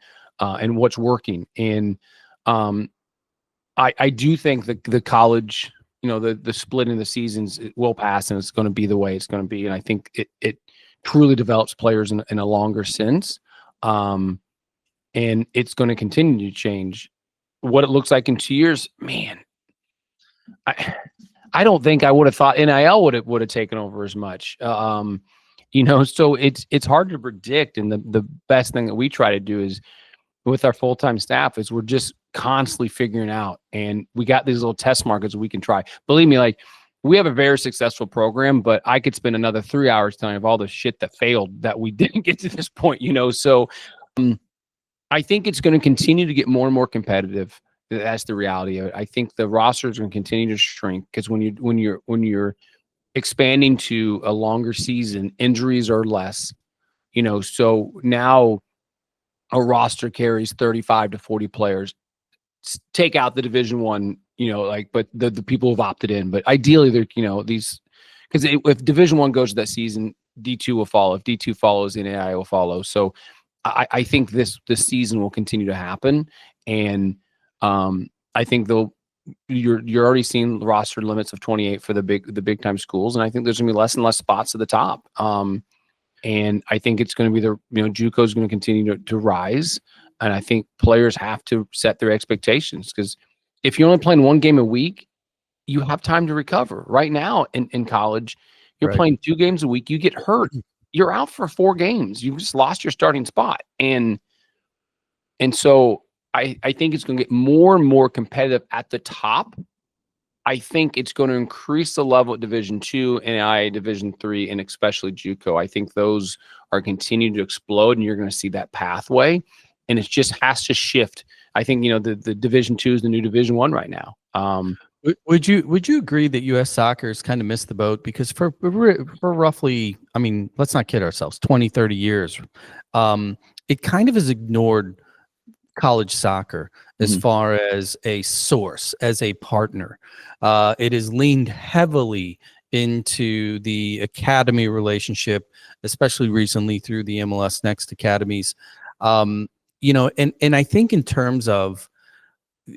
what's working. And I do think that the college, the split in the seasons, it will pass, and it's going to be the way it's going to be. And I think it truly develops players in a longer sense. And it's going to continue to change. What it looks like in 2 years, man, I don't think I would have thought NIL would have taken over as much. So it's hard to predict. And the best thing that we try to do is, with our full-time staff, is we're just constantly figuring out, and we got these little test markets we can try. Believe me, like, we have a very successful program, but I could spend another 3 hours telling you of all the shit that failed that we didn't get to this point, So I think it's going to continue to get more and more competitive. That's the reality of it. I think the roster is going to continue to shrink because when you're expanding to a longer season, injuries are less, So now a roster carries 35 to 40 players. Take out the Division One, but the people who've opted in. But ideally, they're these, because if Division One goes to that season, D2 will follow. If D2 follows, NAI will follow. So I think this season will continue to happen, and I think you're already seeing roster limits of 28 for the big time schools, and I think there's gonna be less and less spots at the top. And I think it's going to be JUCO is going to continue to rise. And I think players have to set their expectations, because if you're only playing one game a week, you have time to recover. Right now in college, You're Right. playing 2 games a week. You get hurt, you're out for 4 games. You just lost your starting spot. And so I think it's going to get more and more competitive at the top. I think it's going to increase the level at Division II and IA Division III, and especially JUCO. I think those are continuing to explode, and you're going to see that pathway. And it just has to shift. I think the Division II is the new Division I right now. Would you agree that U.S. soccer has kind of missed the boat? Because for roughly, I mean, let's not kid ourselves, 20, 30 years, it kind of has ignored college soccer as far as a source, as a partner. It has leaned heavily into the academy relationship, especially recently through the MLS Next academies. And I think in terms of,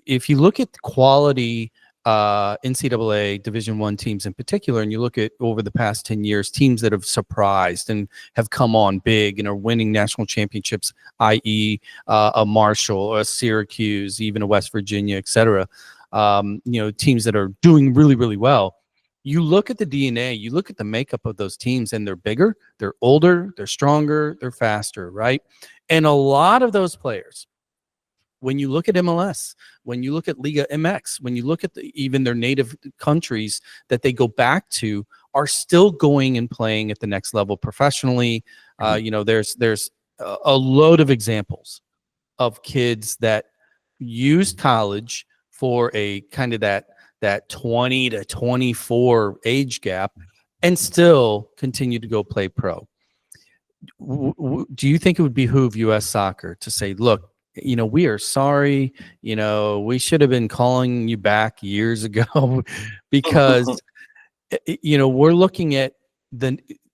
if you look at the quality NCAA Division I teams in particular, and you look at over the past 10 years, teams that have surprised and have come on big and are winning national championships, i.e. A Marshall, a Syracuse, even a West Virginia, et cetera, teams that are doing really, really well. You look at the DNA, you look at the makeup of those teams, and they're bigger, they're older, they're stronger, they're faster, right? And a lot of those players, when you look at MLS, when you look at Liga MX, when you look at even their native countries that they go back to, are still going and playing at the next level professionally. There's a load of examples of kids that used college for a kind of that 20 to 24 age gap and still continue to go play pro. Do you think it would behoove U.S. soccer to say, look, we are sorry, we should have been calling you back years ago, because, we're looking at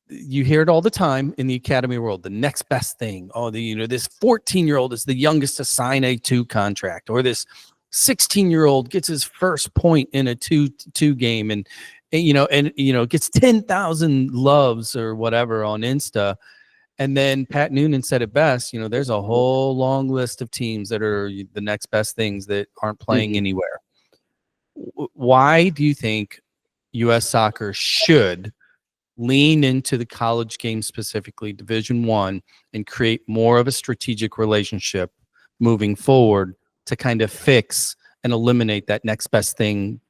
you hear it all the time in the academy world, the next best thing. Oh, this 14-year-old is the youngest to sign a 2 contract, or this 16-year-old gets his first point in a 2 game and gets 10,000 loves or whatever on Insta. And then Pat Noonan said it best, there's a whole long list of teams that are the next best things that aren't playing anywhere. Why do you think U.S. soccer should lean into the college game, specifically Division I, and create more of a strategic relationship moving forward to kind of fix and eliminate that next best thing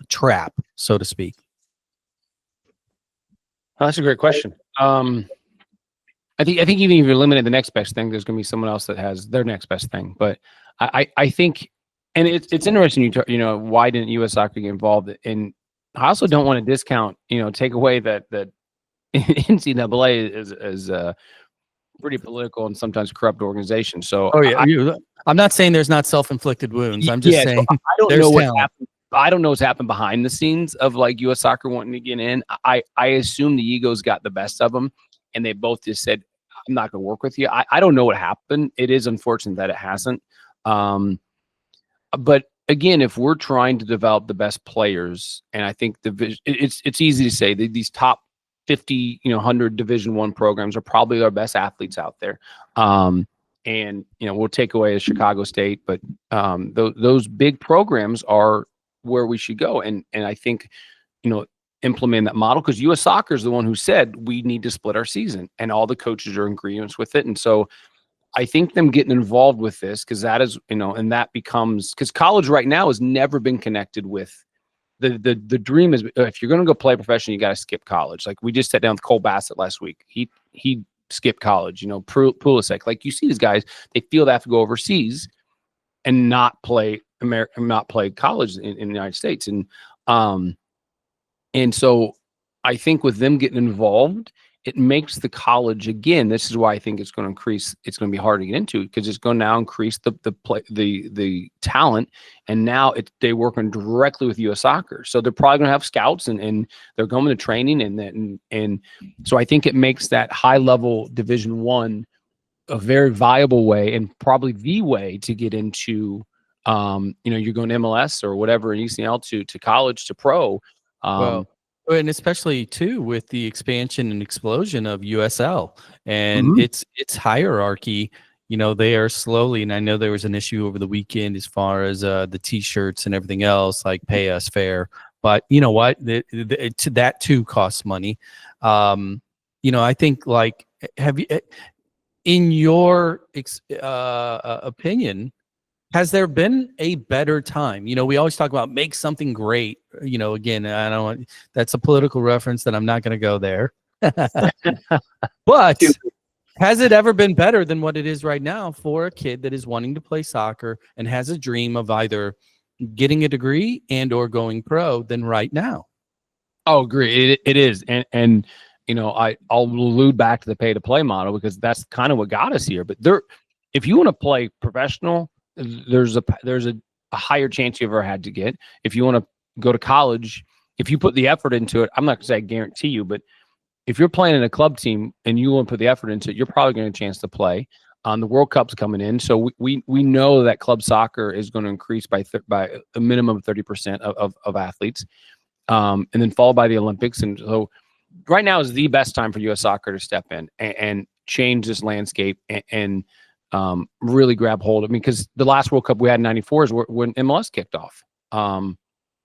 trap, so to speak? Oh, that's a great question. I think even if you eliminate the next best thing, there's going to be someone else that has their next best thing. But I think, and it's interesting. Why didn't U.S. soccer get involved? And I also don't want to discount, take away that NCAA is a pretty political and sometimes corrupt organization. So, I'm not saying there's not self-inflicted wounds. I'm just saying, so I don't know what happened. I don't know what's happened behind the scenes of like U.S. soccer wanting to get in. I assume the egos got the best of them, and they both just said, I'm not going to work with you. I don't know what happened. It is unfortunate that it hasn't. But again, if we're trying to develop the best players, and I think it's easy to say that these top 50, 100 Division I programs are probably our best athletes out there. And we'll take away a Chicago State, but those big programs are where we should go. And I think, implement that model, because U.S. soccer is the one who said we need to split our season, and all the coaches are in agreement with it. And so I think them getting involved with this, because that is, and that becomes, because college right now has never been connected with the dream is, if you're going to go play professional, you got to skip college. Like we just sat down with Cole Bassett last week. He skipped college, Pulisic. Like you see these guys, they feel they have to go overseas and not play college in the United States. And so I think with them getting involved, it makes the college, again, this is why I think it's going to increase. It's going to be hard to get into, because it's going to now increase the talent. And now they're working directly with U.S. soccer. So they're probably going to have scouts and they're going to training. And so I think it makes that high level Division I a very viable way, and probably the way to get into, you're going to MLS or whatever in ECL to college to pro. And especially too with the expansion and explosion of USL and its hierarchy, they are slowly, and I know there was an issue over the weekend as far as the t-shirts and everything else, like pay us fair, but you know what? That too costs money. I think like, have you, in your opinion, has there been a better time? We always talk about make something great. Again, I don't want, that's a political reference that I'm not going to go there. But has it ever been better than what it is right now for a kid that is wanting to play soccer and has a dream of either getting a degree and or going pro than right now? Oh, agree. It is. And I'll allude back to the pay to play model because that's kind of what got us here. But if you want to play professional, there's a higher chance you ever had to get. If you want to go to college, if you put the effort into it, I'm not going to say I guarantee you, but if you're playing in a club team and you want to put the effort into it, you're probably going to get a chance to play. The World Cup's coming in, so we know that club soccer is going to increase by a minimum of 30% of athletes, and then followed by the Olympics. And so right now is the best time for U.S. soccer to step in and change this landscape and really grab hold of. Because the last World Cup we had in '94 is when MLS kicked off.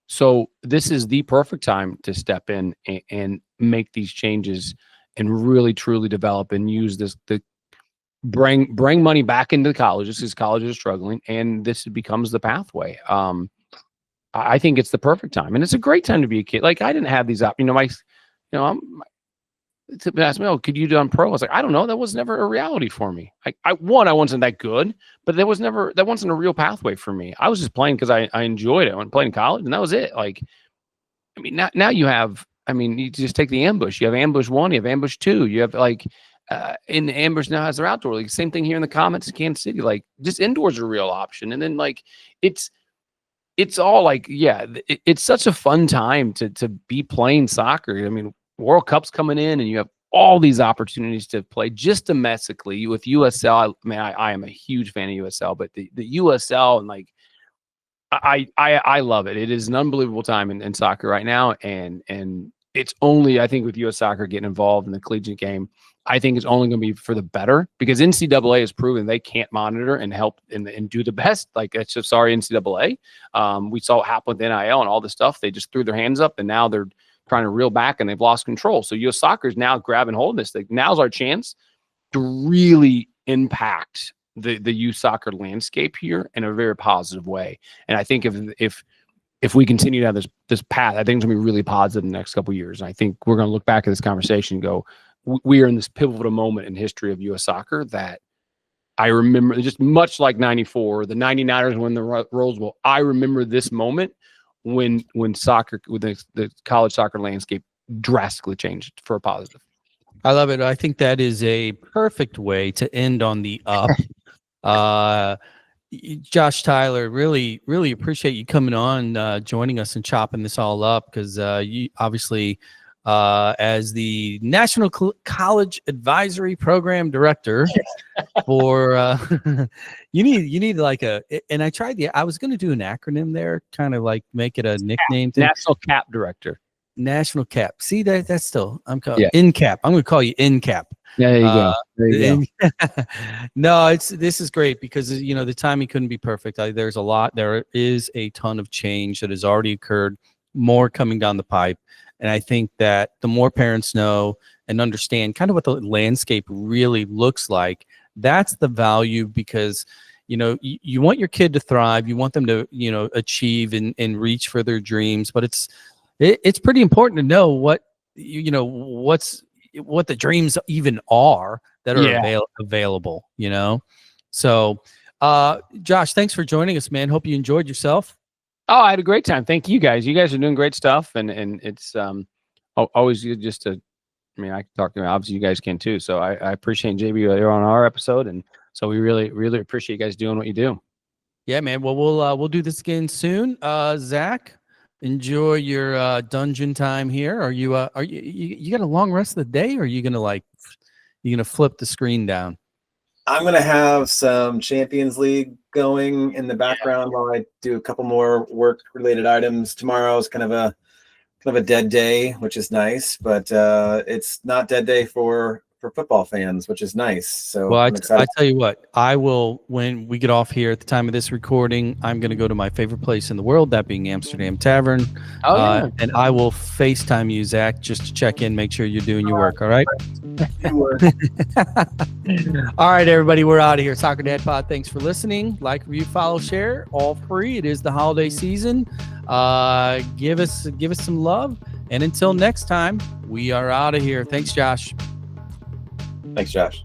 So this is the perfect time to step in and make these changes and really truly develop and use this to bring money back into the colleges because colleges are struggling, and this becomes the pathway. I think it's the perfect time, and it's a great time to be a kid. Like I didn't have these to ask me, oh, could you do on pro? I was like, I don't know. That was never a reality for me. I wasn't that good, but that wasn't a real pathway for me. I was just playing because I enjoyed it. I went playing in college, and that was it. Like, I mean, now you have, you just take the ambush. You have ambush 1, you have ambush 2, you have in the ambush now has their outdoor league. Same thing here in the comments in Kansas City. Like, just indoors are a real option. And then it's all it's such a fun time to be playing soccer. I mean, World Cup's coming in, and you have all these opportunities to play just domestically with USL. I am a huge fan of USL, but the USL and I love it. It is an unbelievable time in soccer right now, and it's only, I think, with U.S. soccer getting involved in the collegiate game, I think it's only going to be for the better because NCAA has proven they can't monitor and help and do the best. Like, it's just sorry, NCAA. We saw what happened with NIL and all this stuff. They just threw their hands up, and now they're trying to reel back, and they've lost control. So U.S. soccer is now grabbing hold of this thing. Now's our chance to really impact the youth soccer landscape here in a very positive way. And I think if we continue to have this path, I think it's gonna be really positive in the next couple of years. And I think we're gonna look back at this conversation and go, we are in this pivotal moment in history of U.S. soccer that I remember, just much like '94, the '99ers win the Rose Bowl. I remember this moment when soccer, with the college soccer landscape drastically changed for a positive. I love it. I think that is a perfect way to end on the up. Josh Tyler, really, really appreciate you coming on, joining us and chopping this all up, because you obviously, as the National College Advisory Program Director for, you need like and I was going to do an acronym there, kind of like make it a nickname thing. National CAP Director. National CAP. See, that's still, I'm calling NCAP. I'm going to call you NCAP. Yeah, there you go. There you go. No, this is great because the timing couldn't be perfect. There is a ton of change that has already occurred, more coming down the pipe, and I think that the more parents know and understand kind of what the landscape really looks like, that's the value, because you want your kid to thrive, you want them to achieve and reach for their dreams, but it's pretty important to know what the dreams even are that are available, So, Josh, thanks for joining us, man. Hope you enjoyed yourself. Oh, I had a great time. Thank you guys. You guys are doing great stuff. And it's always good just to, I can talk to you. Obviously you guys can too. So I appreciate JB, you're on our episode. And so we really, really appreciate you guys doing what you do. Yeah, man. Well, we'll do this again soon. Zach, enjoy your dungeon time here. Are you got a long rest of the day, or are you gonna flip the screen down? I'm gonna have some Champions League going in the background while I do a couple more work related items. Tomorrow is kind of a dead day, which is nice, but it's not dead day for for football fans, which is nice. So Well, I'm I excited. tell you what, I will, when we get off here at the time of this recording, I'm going to go to my favorite place in the world, that being Amsterdam Tavern. Oh, yeah. And I will FaceTime you, Zach, just to check in, make sure you're doing your work. All right. All right, everybody, we're out of here. Soccer Dad Pod. Thanks for listening. Like, review, follow, share, all free. It is the holiday season. Give us some love. And until next time, we are out of here. Thanks, Josh. Thanks, Josh.